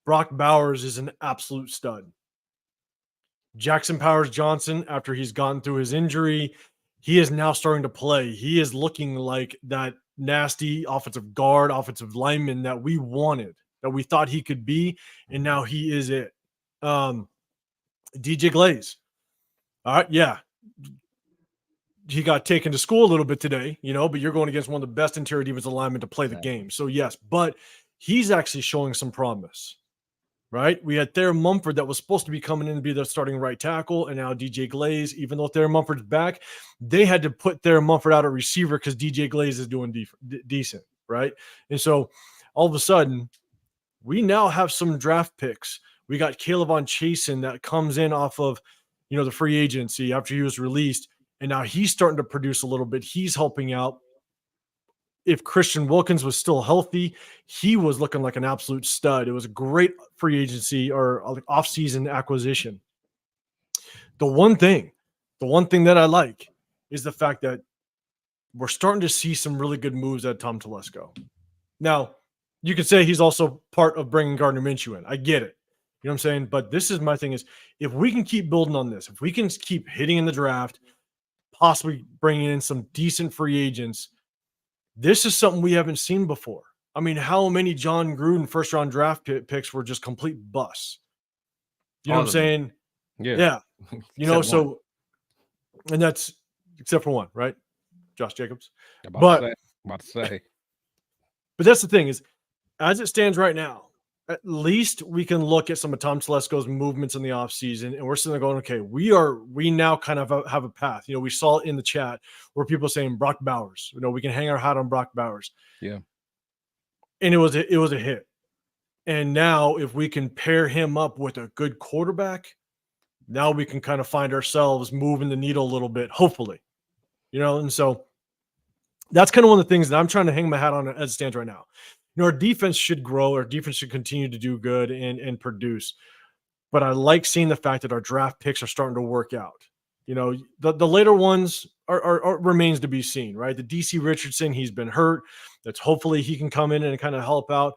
Brock Bowers is an absolute stud. Jackson Powers Johnson, after he's gotten through his injury, he is now starting to play. He is looking like that nasty offensive guard, offensive lineman that we wanted, that we thought he could be, and now he is it. DJ Glaze. All right, yeah. He got taken to school a little bit today, but you're going against one of the best interior defensive linemen to play the game. So, yes, but he's actually showing some promise, right? We had Thayer Munford that was supposed to be coming in to be the starting right tackle, and now DJ Glaze, even though Thayer Munford's back, they had to put Thayer Munford out at receiver because DJ Glaze is doing decent, right? And so, all of a sudden, we now have some draft picks. We got Caleb on Chasen that comes in off of, the free agency after he was released. And now he's starting to produce a little bit. He's helping out. If Christian Wilkins was still healthy, he was looking like an absolute stud. It was a great free agency or off-season acquisition. The one thing that I like is the fact that we're starting to see some really good moves at Tom Telesco. Now, you could say he's also part of bringing Gardner Minshew in. I get it. You know what I'm saying? But this is my thing is if we can keep building on this, if we can keep hitting in the draft, possibly bringing in some decent free agents, this is something we haven't seen before. I mean, how many John Gruden first-round draft picks were just complete busts? You know what I'm saying? Yeah. So, and that's except for one, right? Josh Jacobs. About to say. But that's the thing is as it stands right now, at least we can look at some of Tom Telesco's movements in the offseason, and we're sitting there going, okay, we now kind of have a path. We saw it in the chat where people are saying Brock Bowers, we can hang our hat on Brock Bowers. Yeah. And it was a hit. And now if we can pair him up with a good quarterback, now we can kind of find ourselves moving the needle a little bit, hopefully. And so that's kind of one of the things that I'm trying to hang my hat on as it stands right now. Our defense should grow. Our defense should continue to do good and produce. But I like seeing the fact that our draft picks are starting to work out. The later ones are remains to be seen, right? The DC Richardson, he's been hurt. That's hopefully he can come in and kind of help out.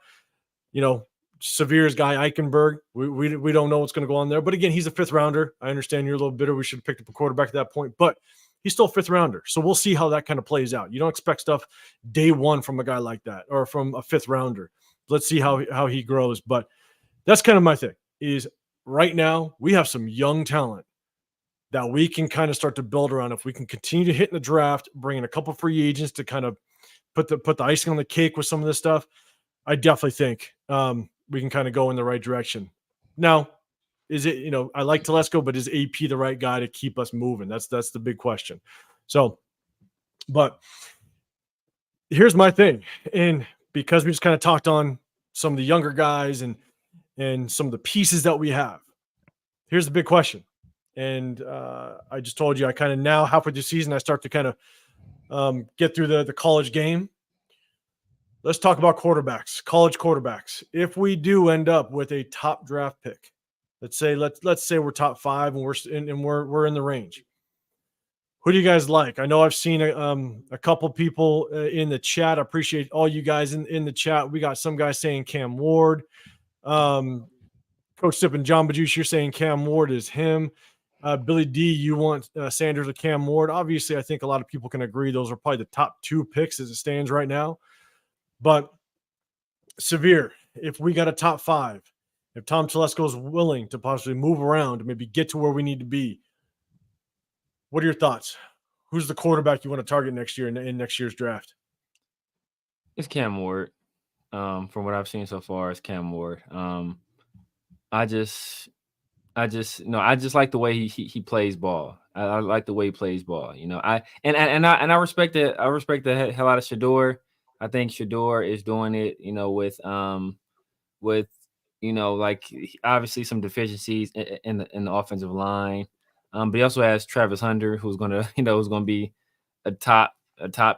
Severe's guy Eichenberg, we don't know what's going to go on there. But again, he's a 5th rounder. I understand you're a little bitter. We should have picked up a quarterback at that point. But he's still a 5th rounder. So we'll see how that kind of plays out. You don't expect stuff day one from a guy like that or from a 5th rounder. Let's see how he grows. But that's kind of my thing is right now we have some young talent that we can kind of start to build around. If we can continue to hit in the draft, bring in a couple free agents to kind of put the icing on the cake with some of this stuff, I definitely think we can kind of go in the right direction. Now, is it, I like Telesco, but is AP the right guy to keep us moving? That's the big question. So, but here's my thing. And because we just kind of talked on some of the younger guys and some of the pieces that we have, here's the big question. And I just told you, I kind of now halfway through the season, I start to kind of get through the college game. Let's talk about quarterbacks, college quarterbacks. If we do end up with a top draft pick, let's say we're top 5 and we're in the range. Who do you guys like? I know I've seen a couple people in the chat. I appreciate all you guys in the chat. We got some guys saying Cam Ward. Coach Sip and John Bajush, you're saying Cam Ward is him. Billy D, you want Sanders or Cam Ward? Obviously, I think a lot of people can agree those are probably the top 2 picks as it stands right now. But Severe, if we got a top 5, if Tom Telesco is willing to possibly move around to maybe get to where we need to be, what are your thoughts? Who's the quarterback you want to target next year in next year's draft? It's Cam Ward. From what I've seen so far, it's Cam Ward. I just like the way he plays ball. I like the way he plays ball. I respect it. I respect the hell out of Shador. I think Shador is doing it, with like obviously some deficiencies in the offensive line. But he also has Travis Hunter, who's gonna be a top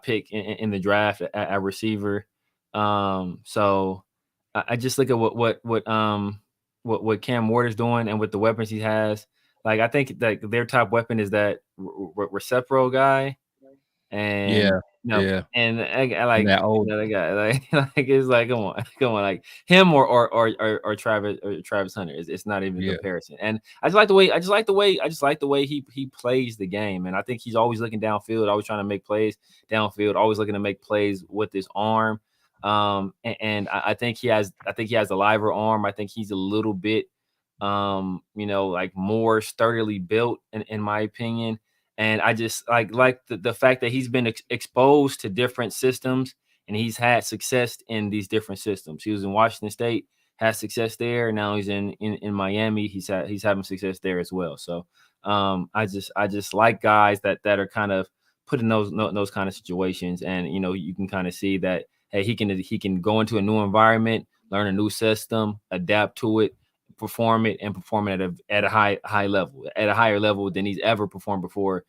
pick in the draft at receiver. So I just look at what Cam Ward is doing and with the weapons he has. Like I think that their top weapon is that Recepro guy. And and I like that old guy. Like it's like come on, like him or Travis Hunter. It's not even a comparison. And I just like the way he plays the game. And I think he's always looking downfield, always trying to make plays downfield, always looking to make plays with his arm. And I think he has a liver arm. I think he's a little bit like more sturdily built in my opinion. And I just like the fact that he's been exposed to different systems and he's had success in these different systems. He was in Washington State, had success there. Now he's in Miami. He's having success there as well. So I just like guys that are kind of put in those kind of situations. And you can kind of see that hey, he can go into a new environment, learn a new system, adapt to it, perform it at a high level, at a higher level than he's ever performed before.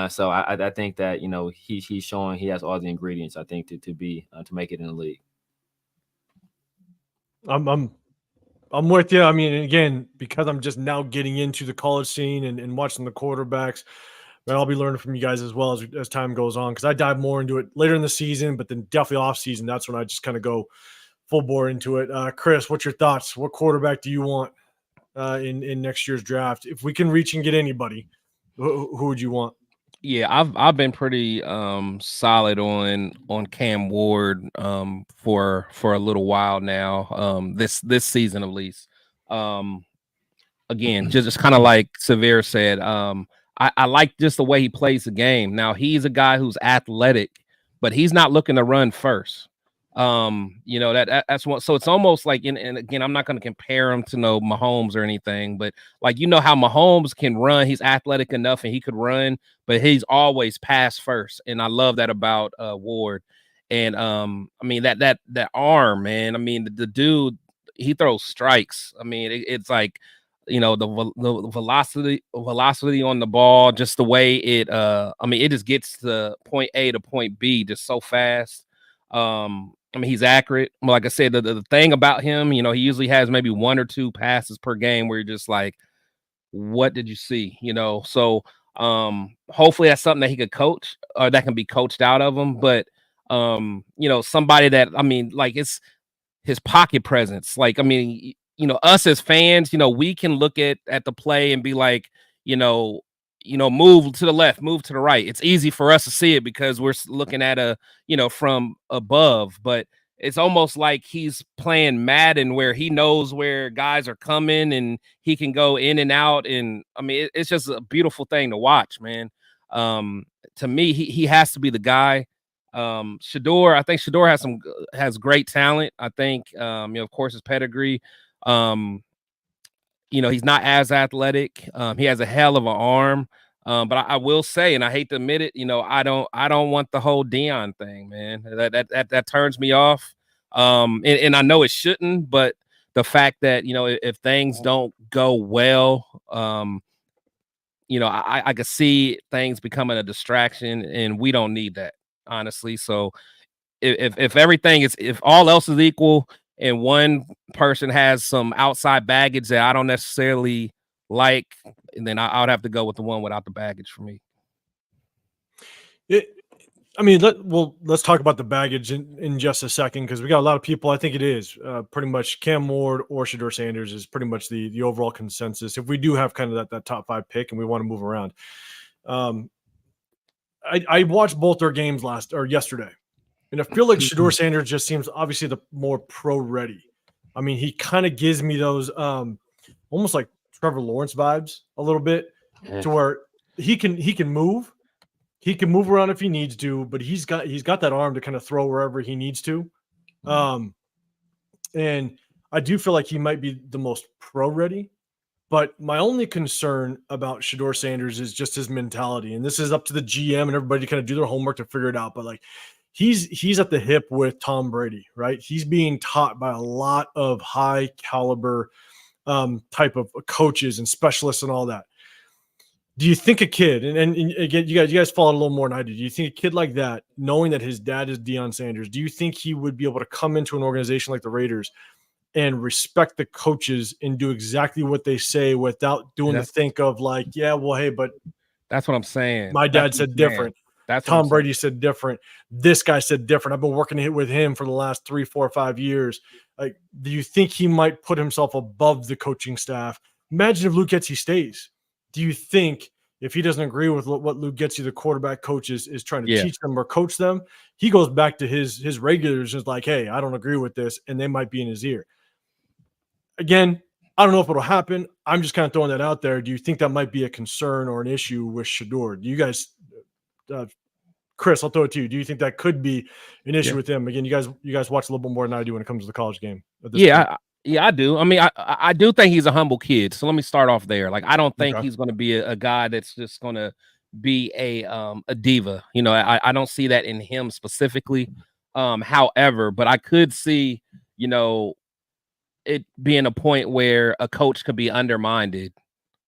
So I think that he's showing he has all the ingredients I think to make it in the league. I'm with you. I mean, again, because I'm just now getting into the college scene and watching the quarterbacks, and I'll be learning from you guys as well as time goes on, because I dive more into it later in the season, but then definitely off season. That's when I just kind of go full bore into it. Chris, what's your thoughts? What quarterback do you want in next year's draft? If we can reach and get anybody, who would you want? Yeah, I've been pretty solid on Cam Ward for a little while now. This season at least. Again, just kind of like Severe said, I like just the way he plays the game. Now he's a guy who's athletic, but he's not looking to run first. You know, that's what, so it's almost like, and again, I'm not going to compare him to no Mahomes or anything, but like, you know how Mahomes can run, he's athletic enough and he could run, but he's always pass first. And I love that about Ward. And I mean, that arm, man. I mean, the dude, he throws strikes. I mean, it's like, you know, the velocity on the ball, just the way it I mean, it just gets to point A to point B just so fast. I mean, he's accurate. Like I said, the thing about him, you know, he usually has maybe 1 or 2 passes per game where you're just like, what did you see? You know, so hopefully that's something that he could coach or that can be coached out of him. But you know, somebody that, I mean, like, it's his pocket presence. Like, I mean, you know, us as fans, you know, we can look at the play and be like, you know, move to the left, move to the right. It's easy for us to see it because we're looking at you know, from above, but it's almost like he's playing Madden where he knows where guys are coming and he can go in and out. And I mean, it's just a beautiful thing to watch, man. To me, he has to be the guy. Shador, I think Shador has great talent. I think, you know, of course, his pedigree. You know, he's not as athletic. He has a hell of an arm. But I will say, and I hate to admit it, you know, I don't want the whole Dion thing, man. That turns me off. And I know it shouldn't, but the fact that, you know, if things don't go well, you know, I could see things becoming a distraction, and we don't need that, honestly. So if everything is, if all else is equal and one person has some outside baggage that I don't necessarily like, then I would have to go with the one without the baggage for me. I mean, let's talk about the baggage in just a second, because we got a lot of people. I think it is pretty much Cam Ward or Shador Sanders is pretty much the overall consensus. If we do have kind of that top 5 pick and we want to move around, I watched both their games yesterday, and I feel like Shador Sanders just seems obviously the more pro ready. I mean, he kind of gives me those almost like Trevor Lawrence vibes a little bit, to where he can move. He can move around if he needs to, but he's got that arm to kind of throw wherever he needs to. And I do feel like he might be the most pro ready. But my only concern about Shador Sanders is just his mentality. And this is up to the GM and everybody to kind of do their homework to figure it out. But like, he's at the hip with Tom Brady, right? He's being taught by a lot of high caliber type of coaches and specialists and all that. Do you think a kid, and again, you guys follow a little more than I do. Do you think a kid like that, knowing that his dad is Deion Sanders, do you think he would be able to come into an organization like the Raiders and respect the coaches and do exactly what they say without doing the think of like, yeah, well, hey, but that's what I'm saying. My dad said different. That's Tom Brady said different. This guy said different. I've been working with him for the last 3, 4, 5 years. Like, do you think he might put himself above the coaching staff? Imagine if Luke Getsy stays. Do you think if he doesn't agree with what Luke Getsy, the quarterback coach, is trying to teach them or coach them, he goes back to his regulars and is like, hey, I don't agree with this, and they might be in his ear. Again, I don't know if it'll happen. I'm just kind of throwing that out there. Do you think that might be a concern or an issue with Shador? Do you guys, Chris, I'll throw it to you. Do you think that could be an issue with him? Again, you guys watch a little bit more than I do when it comes to the college game. I do. I mean, I do think he's a humble kid. So let me start off there. Like, I don't think he's going to be a guy that's just going to be a diva. You know, I don't see that in him specifically. However, but I could see, you know, it being a point where a coach could be undermined,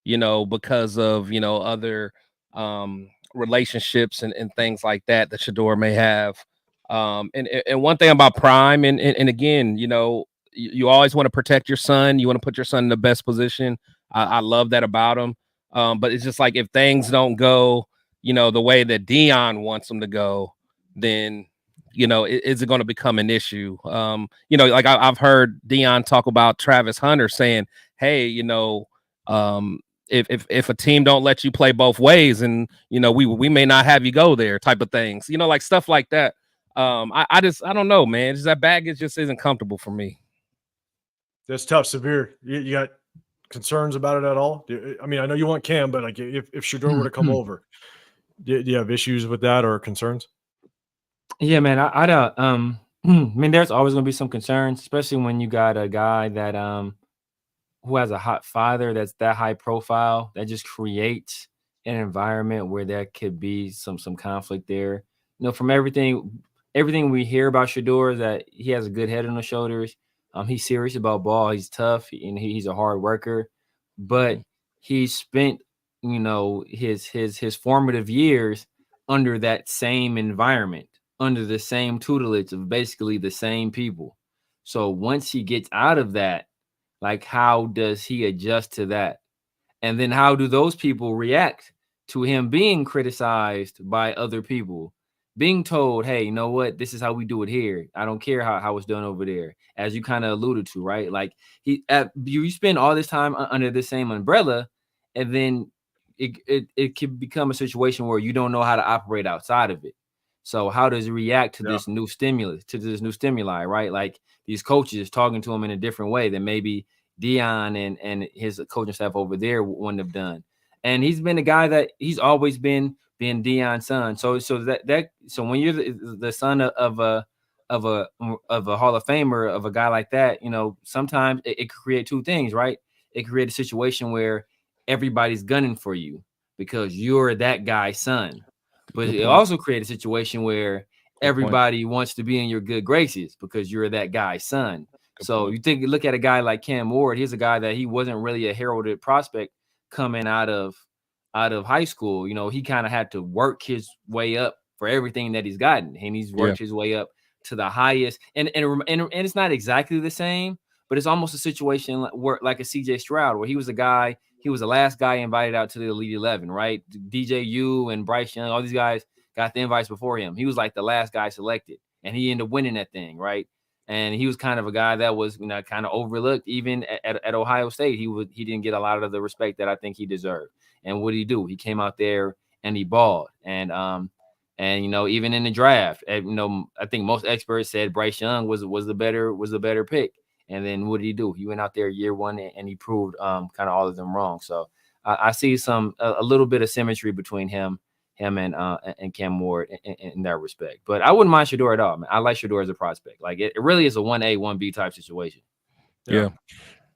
you know, because of, you know, other relationships and things like that Shador may have. And one thing about Prime, and again, you know, you always want to protect your son. You want to put your son in the best position. I love that about him. But it's just like, if things don't go, you know, the way that Deion wants them to go, then, you know, is it going to become an issue? You know, like I've heard Deion talk about Travis Hunter saying, hey, you know, if a team don't let you play both ways, and, you know, we may not have you go there, type of things, you know, like stuff like that. I don't know, man. Just that baggage just isn't comfortable for me. That's tough. Severe. You got concerns about it at all? I mean, I know you want Cam, but like if Shador were to come over, do you have issues with that or concerns? Yeah, man. I mean, there's always going to be some concerns, especially when you got a guy that who has a hot father that's that high profile that just creates an environment where there could be some conflict there. You know, from everything we hear about Shador is that he has a good head on his shoulders. He's serious about ball. He's tough and he's a hard worker, but he spent, you know, his formative years under that same environment, under the same tutelage of basically the same people. So once he gets out of that, like, how does he adjust to that? And then how do those people react to him being criticized by other people, being told, hey, you know what, this is how we do it here. I don't care how it's done over there, as you kind of alluded to, right? Like you spend all this time under the same umbrella, and then it can become a situation where you don't know how to operate outside of it. So how does he react to this new stimuli, right? Like these coaches talking to him in a different way than maybe Dion and his coaching staff over there wouldn't have done. And he's been a guy that he's always been Dion's son. So when you're the son of a Hall of Famer, of a guy like that, you know, sometimes it could create two things, right? It could create a situation where everybody's gunning for you because you're that guy's son. But it also created a situation where everybody wants to be in your good graces because you're that guy's son. So you look at a guy like Cam Ward. He's a guy that he wasn't really a heralded prospect coming out of high school. You know, he kind of had to work his way up for everything that he's gotten, and he's worked his way up to the highest. And it's not exactly the same, but it's almost a situation where, like a CJ Stroud, where he was the last guy invited out to the Elite 11, right? DJU and Bryce Young, all these guys got the invites before him. He was like the last guy selected, and he ended up winning that thing, right? And he was kind of a guy that was, you know, kind of overlooked even at Ohio State. He didn't get a lot of the respect that I think he deserved. And what did he do? He came out there and he balled. And you know, even in the draft, you know, I think most experts said Bryce Young was the better pick. And then what did he do? He went out there year one and he proved kind of all of them wrong. So I see a little bit of symmetry between him and Cam Ward in that respect. But I wouldn't mind Shador at all, man. I like Shador as a prospect. Like it really is a 1A, 1B type situation. Yeah.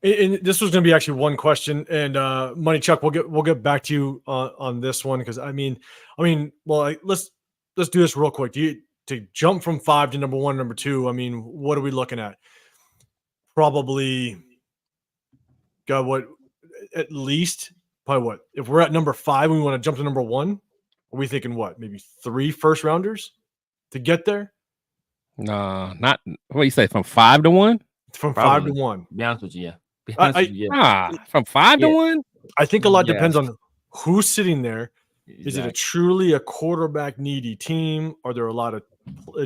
And this was going to be actually one question, and Money Chuck, we'll get back to you on this one, because I mean, well, let's do this real quick. To jump from 5 to number 1, number 2. I mean, what are we looking at? Probably, got what? At least, probably what? If we're at number 5, we want to jump to number 1. Are we thinking what? Maybe 3 first rounders to get there? No, not what you say, from 5 to 1? From Probably. 5 to 1. Be honest with you, yeah. From 5 to 1? I think a lot depends on who's sitting there. Is it truly a quarterback needy team? Are there a lot of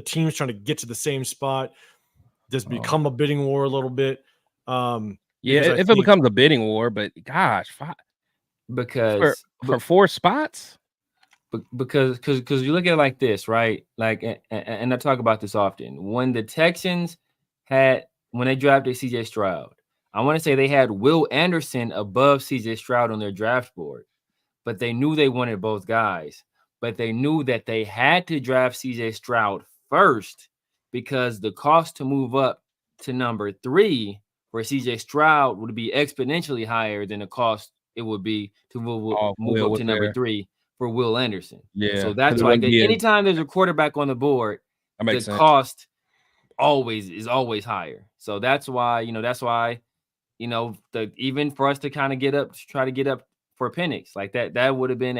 teams trying to get to the same spot? Does it become a bidding war a little bit? If it becomes a bidding war, but gosh, 5 because for 4 spots. Because you look at it like this, right? Like, and I talk about this often. When the Texans when they drafted CJ Stroud, I want to say they had Will Anderson above CJ Stroud on their draft board, but they knew they wanted both guys. But they knew that they had to draft CJ Stroud first because the cost to move up to number 3 for CJ Stroud would be exponentially higher than the cost it would be to move up to number 3 for Will Anderson. Yeah. So that's why anytime there's a quarterback on the board, the cost is always higher. So that's why, even for us to kind of try to get up for Penix, like that would have been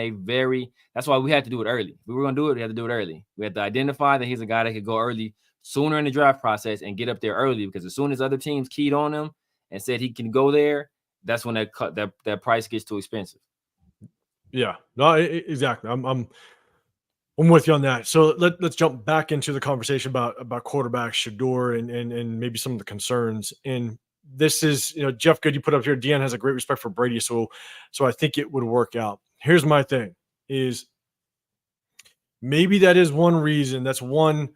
that's why we had to do it early. If we were going to do it, we had to do it early. We had to identify that he's a guy that could go early sooner in the draft process and get up there early, because as soon as other teams keyed on him and said he can go there, that's when that price gets too expensive. Yeah, no, exactly. I'm with you on that. So let's jump back into the conversation about quarterback Shador and maybe some of the concerns. And this is, Jeff Good, you put up here, Deanne has a great respect for Brady, so I think it would work out. Here's my thing: is maybe that is one reason. That's one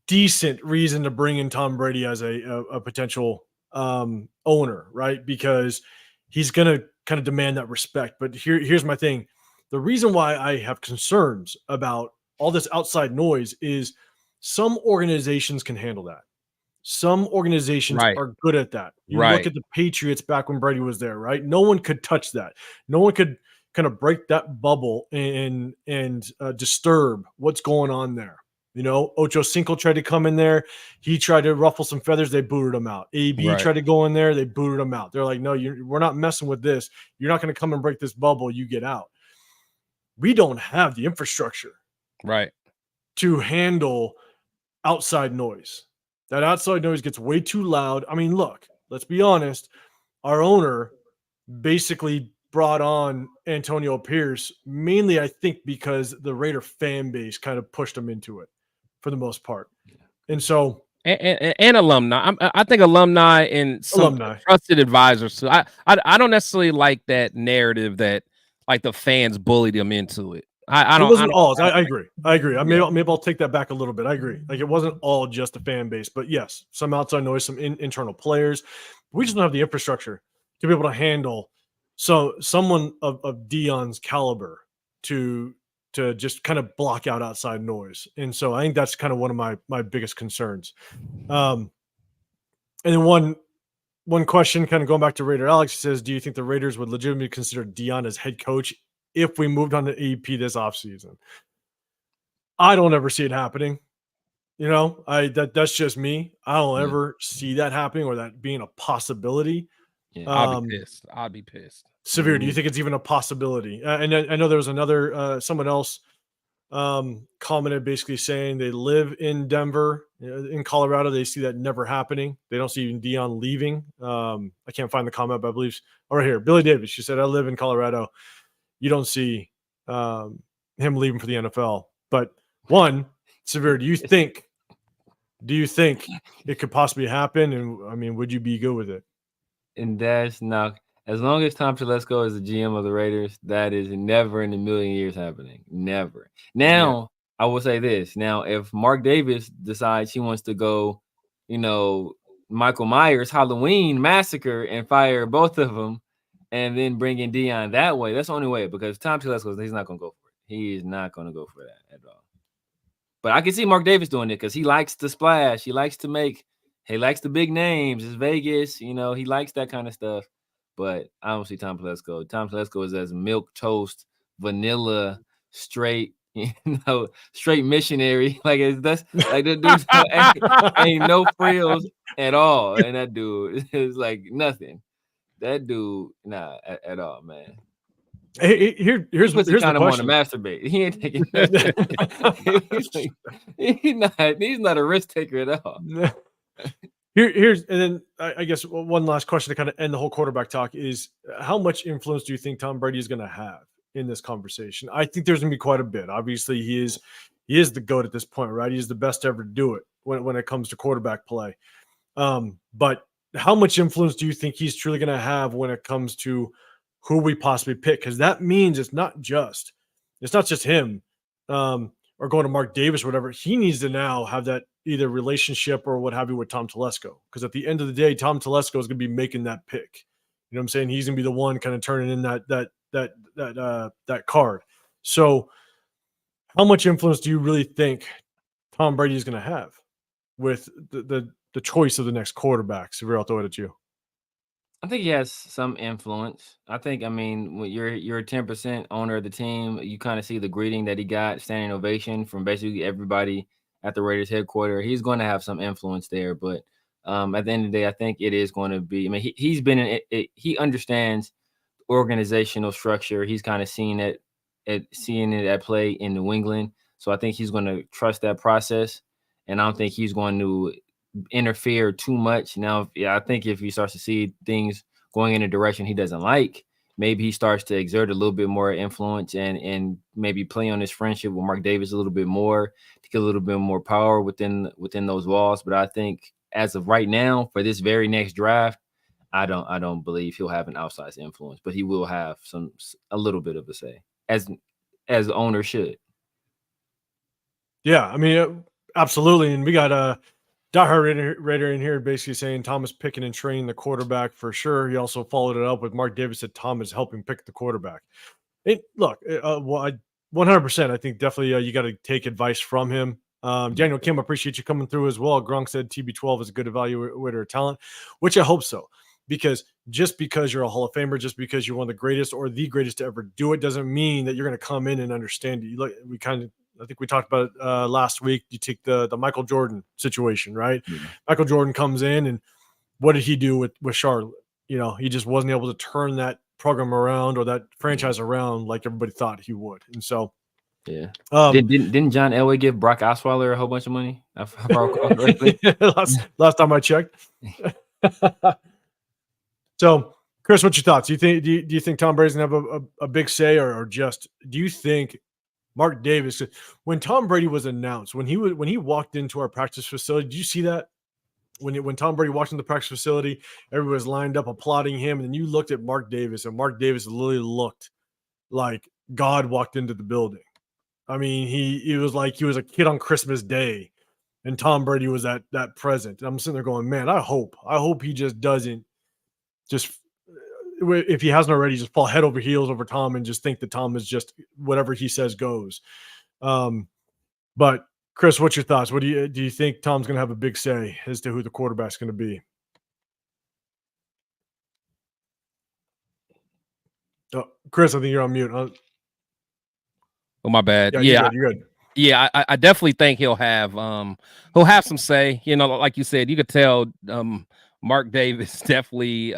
decent reason to bring in Tom Brady as a potential owner, right? Because he's going to kind of demand that respect. But here's my thing. The reason why I have concerns about all this outside noise is Some organizations can handle that. Some organizations Right. are good at that. You look Right. at the Patriots back when Brady was there, right? No one could touch that. No one could kind of break that bubble and disturb what's going on there. You know, Ocho Cinco tried to come in there. He tried to ruffle some feathers. They booted him out. AB Right. tried to go in there. They booted him out. They're like, no, we're not messing with this. You're not going to come and break this bubble. You get out. We don't have the infrastructure Right. to handle outside noise. That outside noise gets way too loud. I mean, look, let's be honest. Our owner basically brought on Antonio Pierce mainly, I think, because the Raider fan base kind of pushed him into it for the most part. And so and alumni. I think alumni and some Alumni. trusted advisors. So I don't necessarily like that narrative that like the fans bullied him into it. I it don't. wasn't all. I agree. Yeah. Maybe I'll take that back a little bit. I agree. Like it wasn't all just the fan base, but yes, some outside noise, some internal players. We just don't have the infrastructure to be able to handle someone of Dion's caliber to just kind of block out outside noise. And so I think that's kind of one of my biggest concerns. And then one question, kind of going back to Raider Alex, says, do you think the Raiders would legitimately consider Dion as head coach if we moved on to AP this offseason? I don't ever see it happening. You know, that's just me. I don't ever see that happening or that being a possibility. Yeah. I'll be pissed. I'll be pissed. Severe, do you think it's even a possibility? And I know there was another someone else commented basically saying they live in Denver, in Colorado. They see that never happening. They don't see even Dion leaving. I can't find the comment, but I believe right here, Billy Davis. She said, "I live in Colorado. You don't see him leaving for the NFL." But one, Severe, do you think it could possibly happen? And I mean, would you be good with it? And that's not, as long as Tom Telesco is the GM of the Raiders, that is never in a million years happening. Never. Now, I will say this. Now, if Mark Davis decides he wants to go, Michael Myers Halloween massacre and fire both of them and then bring in Dion that way, that's the only way, because Tom Telesco, he's not going to go for it. He is not going to go for that at all. But I can see Mark Davis doing it because he likes to splash. He likes the big names. It's Vegas. He likes that kind of stuff. But I don't see Tom Telesco. Tom Telesco is as milk toast, vanilla, straight, straight missionary. That's like the dude ain't no frills at all. And that dude is like nothing. That dude, nah, at all, man. Here's the the question. Want to masturbate. He ain't taking. He's not a risk taker at all. Here's and then I guess one last question to kind of end the whole quarterback talk is, how much influence do you think Tom Brady is going to have in this conversation? I think there's going to be quite a bit. Obviously, he is the GOAT at this point, right? He's the best ever to do it when it comes to quarterback play. But how much influence do you think he's truly going to have when it comes to who we possibly pick? Because that means it's not just him or going to Mark Davis or whatever. He needs to now have that either relationship or what have you with Tom Telesco. Because at the end of the day, Tom Telesco is going to be making that pick. You know what I'm saying? He's going to be the one kind of turning in that card. So how much influence do you really think Tom Brady is going to have with the choice of the next quarterback? Severe, I'll throw it at you. I think he has some influence. When you're a 10% owner of the team, you kind of see the greeting that he got, standing ovation from basically everybody at the Raiders headquarters. He's going to have some influence there, but at the end of the day, I think it is going to be. I mean, he's been in it. He understands organizational structure. He's kind of seeing it at play in New England, so I think he's going to trust that process, and I don't think he's going to interfere too much. Now, I think if he starts to see things going in a direction he doesn't like, maybe he starts to exert a little bit more influence and maybe play on his friendship with Mark Davis a little bit more to get a little bit more power within those walls. But I think as of right now, for this very next draft, I don't believe he'll have an outsized influence, but he will have a little bit of a say as the owner should. Yeah, I mean, absolutely. And we got diehard Raider in here basically saying Tom is picking and training the quarterback for sure. He also followed it up with Mark Davis said Tom is helping pick the quarterback. Look, 100%. I think definitely you got to take advice from him. Daniel Kim, appreciate you coming through as well. Gronk said TB12 is a good evaluator of talent, which I hope so. Because just because you're a Hall of Famer, just because you're one of the greatest or the greatest to ever do it, doesn't mean that you're going to come in and understand it. I think we talked about it last week. You take the Michael Jordan situation, right? Yeah. Michael Jordan comes in, and what did he do with Charlotte? He just wasn't able to turn that program around or that franchise around like everybody thought he would. And so, yeah. Didn't John Elway give Brock Osweiler a whole bunch of money? last time I checked. So, Chris, what's your thoughts? Do you think Tom Brady's gonna have a big say, or just do you think Mark Davis, when Tom Brady was announced, when he walked into our practice facility, did you see that? When Tom Brady walked into the practice facility, everybody was lined up applauding him, and then you looked at Mark Davis, and Mark Davis literally looked like God walked into the building. I mean, he was like he was a kid on Christmas Day, and Tom Brady was that present. And I'm sitting there going, man, I hope he just doesn't if he hasn't already, just fall head over heels over Tom and just think that Tom is just whatever he says goes. But Chris, what's your thoughts? Do you think Tom's going to have a big say as to who the quarterback's going to be? Oh, Chris, I think you're on mute. Oh, my bad. Yeah, you're good. Yeah, I definitely think he'll have some say. Like you said, you could tell Mark Davis definitely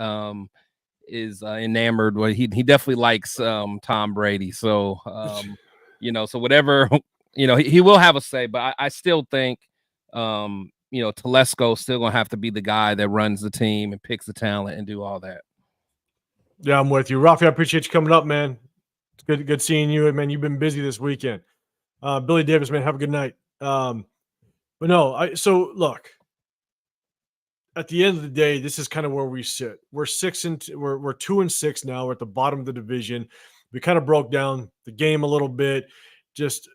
is enamored. Well, he definitely likes Tom Brady. So so whatever, he will have a say. But I still think Telesco's still gonna have to be the guy that runs the team and picks the talent and do all that. Yeah, I'm with you, Rafi. I appreciate you coming up, man. It's good seeing you, man. You've been busy this weekend. Billy Davis, man, have a good night. But no, so look, at the end of the day, this is kind of where we sit. We're 2-6 now. We're at the bottom of the division. We kind of broke down the game a little bit. Just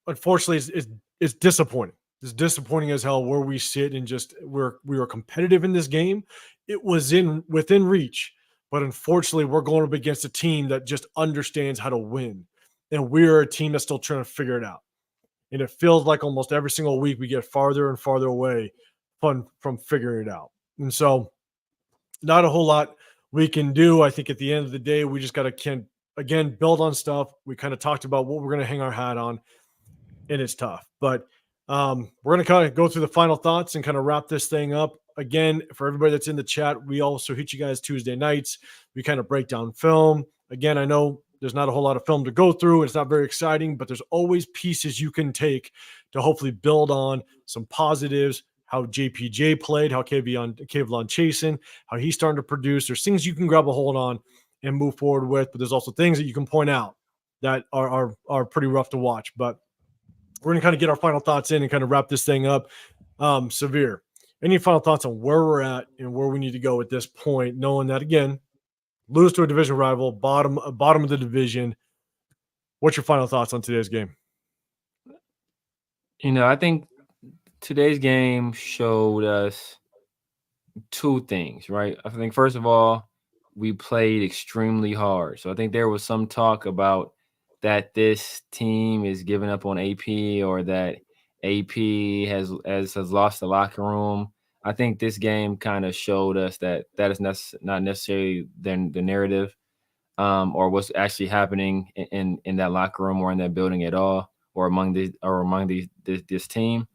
unfortunately, it's disappointing. It's disappointing as hell where we sit, and just we were competitive in this game. It was within reach, but unfortunately, we're going up against a team that just understands how to win, and we're a team that's still trying to figure it out. And it feels like almost every single week we get farther and farther away from figuring it out. And so, not a whole lot we can do. I think at the end of the day, we just got to again build on stuff. We kind of talked about what we're going to hang our hat on, and it's tough. But we're going to kind of go through the final thoughts and kind of wrap this thing up. Again, for everybody that's in the chat, we also hit you guys Tuesday nights. We kind of break down film. Again, I know there's not a whole lot of film to go through. It's not very exciting, but there's always pieces you can take to hopefully build on some positives. How JPJ played, how Kevlon Chasen, how he's starting to produce. There's things you can grab a hold on and move forward with, but there's also things that you can point out that are pretty rough to watch. But we're going to kind of get our final thoughts in and kind of wrap this thing up. Severe, any final thoughts on where we're at and where we need to go at this point, knowing that, again, lose to a division rival, bottom of the division. What's your final thoughts on today's game? I think today's game showed us two things, right? I think, first of all, we played extremely hard. So I think there was some talk about that this team is giving up on AP, or that AP has lost the locker room. I think this game kind of showed us that is not necessarily the narrative, or what's actually happening in that locker room or in that building at all, or among this team.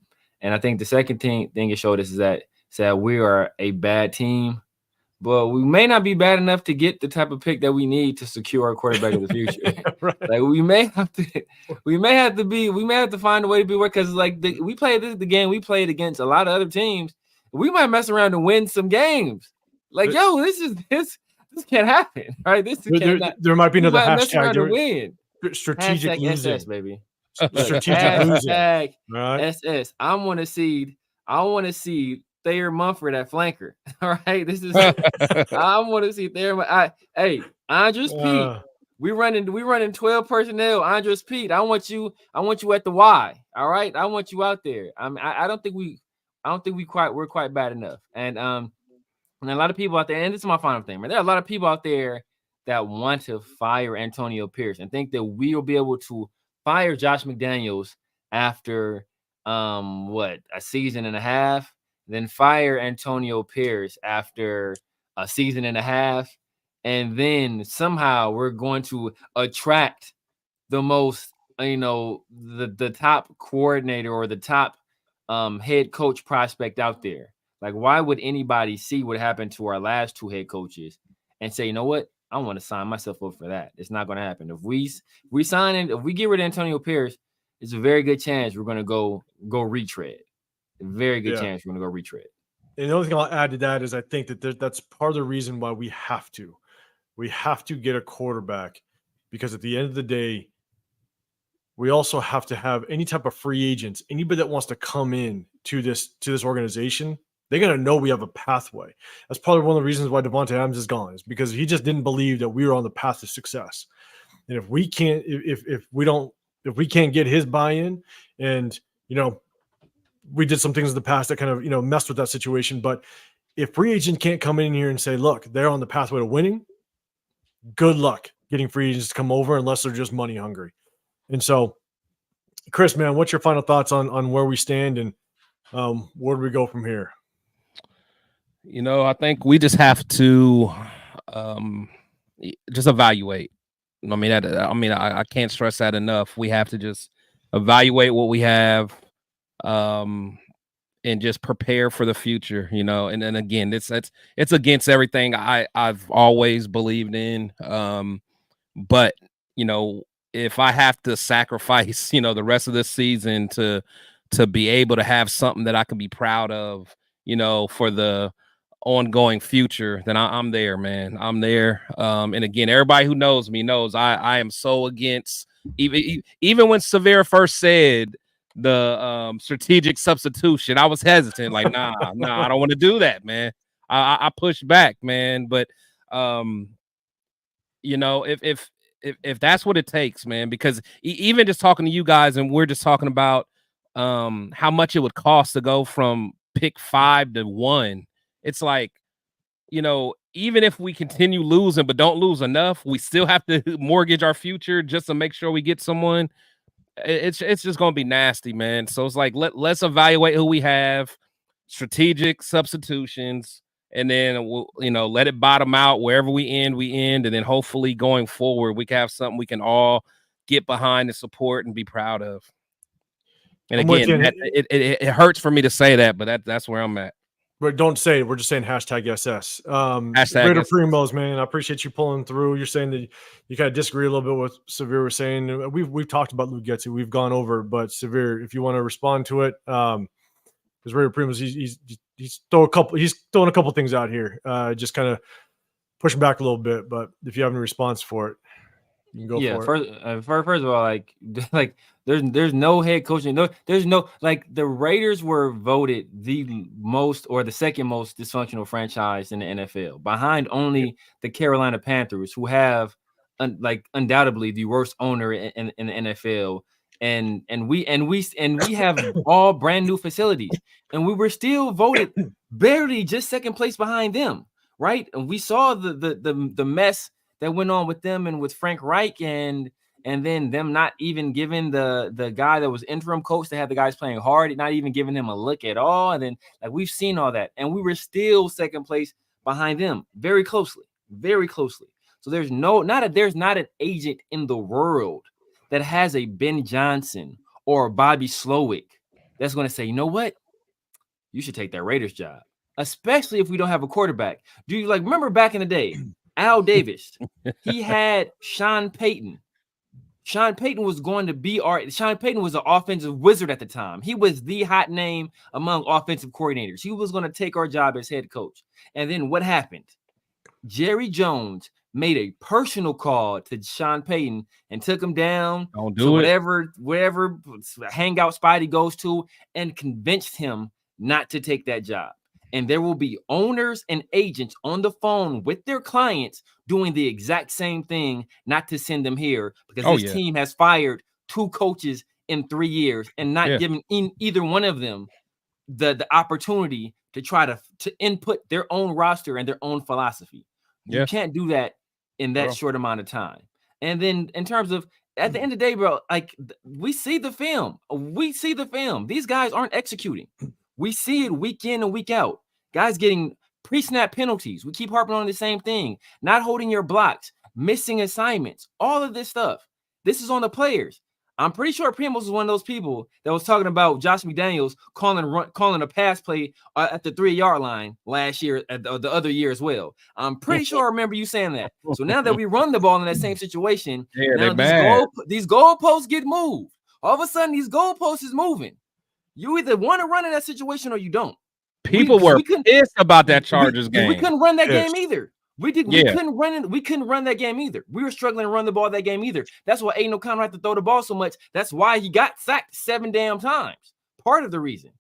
And I think the second thing it showed us is that we are a bad team, but we may not be bad enough to get the type of pick that we need to secure our quarterback of the future. Right. Like we may have to find a way to be work, because we played the game we played against a lot of other teams. We might mess around and win some games. This can't happen, right? There might be another hashtag. Win. Strategic losing, SS, baby. Strategic losing. Right. SS. I want to see Thayer Mumford at flanker. All right. I want to see Thayer. Andres Pete. We running 12 personnel. Andres Pete. I want you at the Y. All right. I want you out there. I don't think we're quite bad enough. And a lot of people out there, and this is my final thing, man. There are a lot of people out there that want to fire Antonio Pierce and think that we will be able to fire Josh McDaniels after a season and a half, then fire Antonio Pierce after a season and a half, and then somehow we're going to attract the most, the top coordinator or the top head coach prospect out there. Like, why would anybody see what happened to our last 2 head coaches and say, you know what, I want to sign myself up for that? It's not going to happen. If we get rid of Antonio Pierce, it's a very good chance we're going to go retread. A very good chance we're going to go retread. And the only thing I'll add to that is I think that that's part of the reason why we have to get a quarterback, because at the end of the day, we also have to have any type of free agents, anybody that wants to come in to this organization. They're going to know we have a pathway. That's probably one of the reasons why Devontae Adams is gone, is because he just didn't believe that we were on the path to success. And if we can't, if we can't get his buy-in, and, we did some things in the past that kind of, messed with that situation. But if free agent can't come in here and say, look, they're on the pathway to winning, good luck getting free agents to come over unless they're just money hungry. And so, Chris, man, what's your final thoughts on where we stand, and where do we go from here? I think we just have to just evaluate. I can't stress that enough. We have to just evaluate what we have, and just prepare for the future, and then again, it's against everything I've always believed in. But if I have to sacrifice, the rest of this season to be able to have something that I can be proud of, for the ongoing future, then I'm there, man. I'm there. And again, everybody who knows me knows I am so against, even when Severe first said the strategic substitution, I was hesitant, like, nah, I don't want to do that, man. I pushed back, man. But if that's what it takes, man, because even just talking to you guys, and we're just talking about how much it would cost to go from pick 5 to 1. It's like, even if we continue losing but don't lose enough, we still have to mortgage our future just to make sure we get someone. It's just gonna be nasty, man. So it's like, let's evaluate who we have, strategic substitutions, and then we'll, let it bottom out. Wherever we end, and then hopefully going forward, we can have something we can all get behind and support and be proud of. And again, it hurts for me to say that, but that's where I'm at. But don't say it. We're just saying #SS. Hashtag Greater SS. Primos, man. I appreciate you pulling through. You're saying that you kind of disagree a little bit with Severe was saying. We've talked about Luke Getsy. We've gone over, but Severe, if you want to respond to it, because Greater Primos, he's throwing a couple things out here, just kind of pushing back a little bit. But if you have any response for it, you can go for it. First of all, like there's no head coaching. There's no, like, the Raiders were voted the most or the second most dysfunctional franchise in the NFL, behind only the Carolina Panthers, who have undoubtedly the worst owner in the NFL. And we have all brand new facilities, and we were still voted barely just second place behind them, right? And we saw the mess that went on with them and with Frank Reich, and then them not even giving the guy that was interim coach to have the guys playing hard, not even giving him a look at all. And then, like, we've seen all that, and we were still second place behind them, very closely. So there's not an agent in the world that has a Ben Johnson or Bobby Slowick that's going to say, you know what, you should take that Raiders job, especially if we don't have a quarterback. Do you remember back in the day, Al Davis? He had Sean Payton. Sean Payton was going to be Sean Payton was an offensive wizard at the time. He was the hot name among offensive coordinators. He was going to take our job as head coach. And then what happened? Jerry Jones made a personal call to Sean Payton and took him down to whatever hangout spot he goes to, and convinced him not to take that job. And there will be owners and agents on the phone with their clients doing the exact same thing, not to send them here, because this team has fired 2 coaches in 3 years and not giving either one of them the opportunity to try to input their own roster and their own philosophy. You can't do that in that short amount of time. And then in terms of at the end of the day, bro, like we see the film. We see the film. These guys aren't executing. We see it week in and week out. Guys getting pre-snap penalties. We keep harping on the same thing. Not holding your blocks, missing assignments, all of this stuff. This is on the players. I'm pretty sure Primos was one of those people that was talking about Josh McDaniels calling a pass play at the 3-yard line last year, the other year as well. I'm pretty sure I remember you saying that. So now that we run the ball in that same situation, now these goalposts get moved. All of a sudden, these goalposts is moving. You either want to run in that situation or you don't. People were pissed about that Chargers game. We couldn't run that game either. We couldn't run that game either. We were struggling to run the ball that game either. That's why Aiden O'Connell had to throw the ball so much. That's why he got sacked 7 damn times. Part of the reason.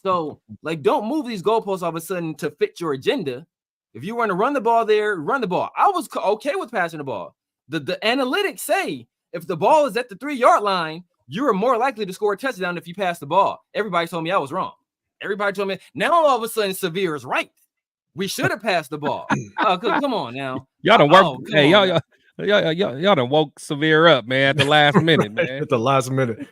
So, like, don't move these goalposts all of a sudden to fit your agenda. If you want to run the ball there, run the ball. I was okay with passing the ball. The analytics say if the ball is at the 3-yard line, you are more likely to score a touchdown if you pass the ball. Everybody told me I was wrong. Everybody told me. Now all of a sudden, Severe is right. We should have passed the ball. Come on now. Y'all done work. Hey, y'all done woke Severe up, man, at the last minute, man. At the last minute.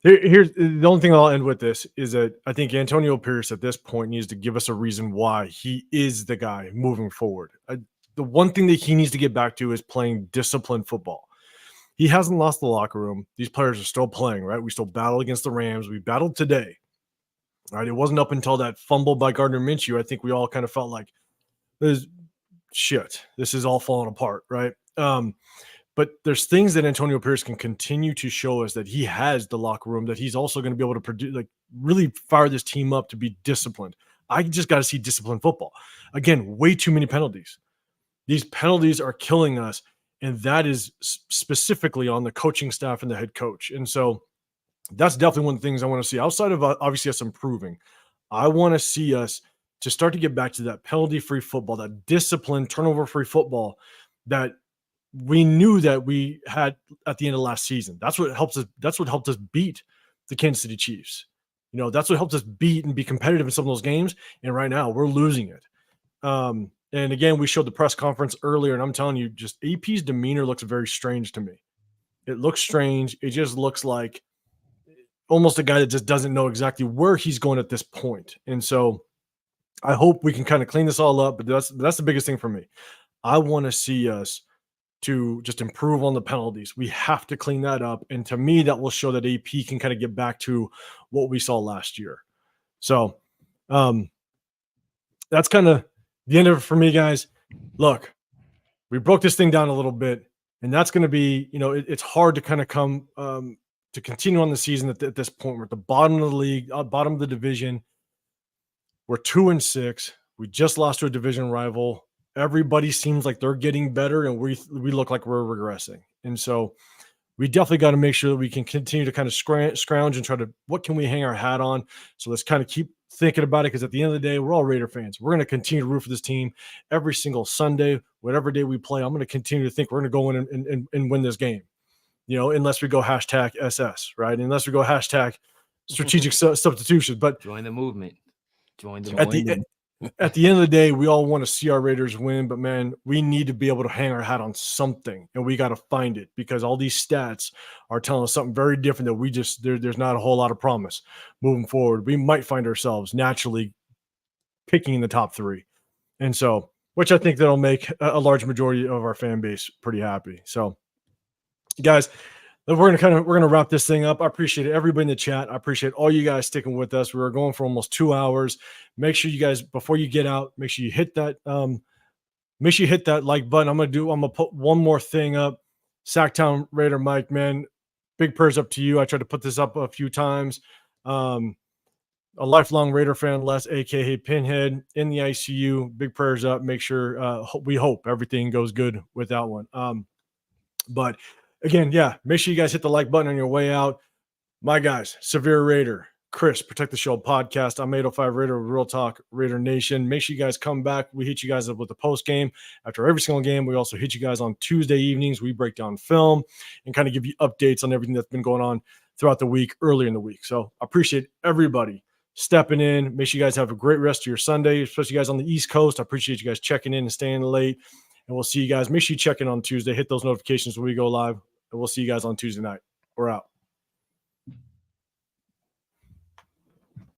Here's the only thing I'll end with this is that I think Antonio Pierce at this point needs to give us a reason why he is the guy moving forward. The one thing that he needs to get back to is playing disciplined football. He hasn't lost the locker room. These players are still playing, right? We still battle against the Rams. We battled today. Right, it wasn't up until that fumble by Gardner Minshew. I think we all kind of felt like this is all falling apart, right? But there's things that Antonio Pierce can continue to show us that he has the locker room, that he's also going to be able to produce, like really fire this team up to be disciplined. I just got to see disciplined football. Again, way too many penalties. These penalties are killing us, and that is specifically on the coaching staff and the head coach. And so that's definitely one of the things I want to see outside of obviously us improving. I want to see us to start to get back to that penalty-free football, that disciplined, turnover-free football that we knew that we had at the end of last season. That's what helps us. That's what helped us beat the Kansas City Chiefs. You know, that's what helped us beat and be competitive in some of those games. And right now we're losing it. And again, we showed the press conference earlier, and I'm telling you, just AP's demeanor looks very strange to me. It looks strange. It just looks like almost a guy that just doesn't know exactly where he's going at this point. And so I hope we can kind of clean this all up, but that's the biggest thing for me. I want to see us to just improve on the penalties. We have to clean that up. And to me, that will show that AP can kind of get back to what we saw last year. So that's kind of the end of it for me, guys. Look, we broke this thing down a little bit, and that's going to be, you know, it's hard to kind of come to continue on the season at this point. We're at the bottom of the league, bottom of the division. We're 2-6. We just lost to a division rival. Everybody seems like they're getting better, and we look like we're regressing. And so we definitely got to make sure that we can continue to kind of scrounge and try to, what can we hang our hat on? So let's kind of keep thinking about it, because at the end of the day, we're all Raider fans. We're going to continue to root for this team every single Sunday, whatever day we play. I'm going to continue to think we're going to go in and win this game. You know, unless we go hashtag SS, right? Unless we go hashtag strategic substitution. But join the movement. At the end of the day, we all want to see our Raiders win, but man, we need to be able to hang our hat on something, and we got to find it, because all these stats are telling us something very different that there's not a whole lot of promise moving forward. We might find ourselves naturally picking in the top 3. And so, which I think that'll make a large majority of our fan base pretty happy. So, guys, we're gonna wrap this thing up. I appreciate everybody in the chat. I appreciate all you guys sticking with us. We were going for almost 2 hours. Make sure you guys, before you get out, make sure you hit that like button. I'm gonna put one more thing up. Sacktown Raider Mike, man, big prayers up to you. I tried to put this up a few times. A lifelong Raider fan, Les, aka Pinhead, in the ICU. Big prayers up. Make sure we hope everything goes good with that one. But again, yeah, make sure you guys hit the like button on your way out. My guys, Severe Raider, Chris, Protect the Show podcast. I'm 805 Raider, Real Talk Raider Nation. Make sure you guys come back. We hit you guys up with the post game after every single game. We also hit you guys on Tuesday evenings. We break down film and kind of give you updates on everything that's been going on throughout the week, earlier in the week. So I appreciate everybody stepping in. Make sure you guys have a great rest of your Sunday, especially you guys on the East Coast. I appreciate you guys checking in and staying late. And we'll see you guys. Make sure you check in on Tuesday. Hit those notifications when we go live. And we'll see you guys on Tuesday night. We're out.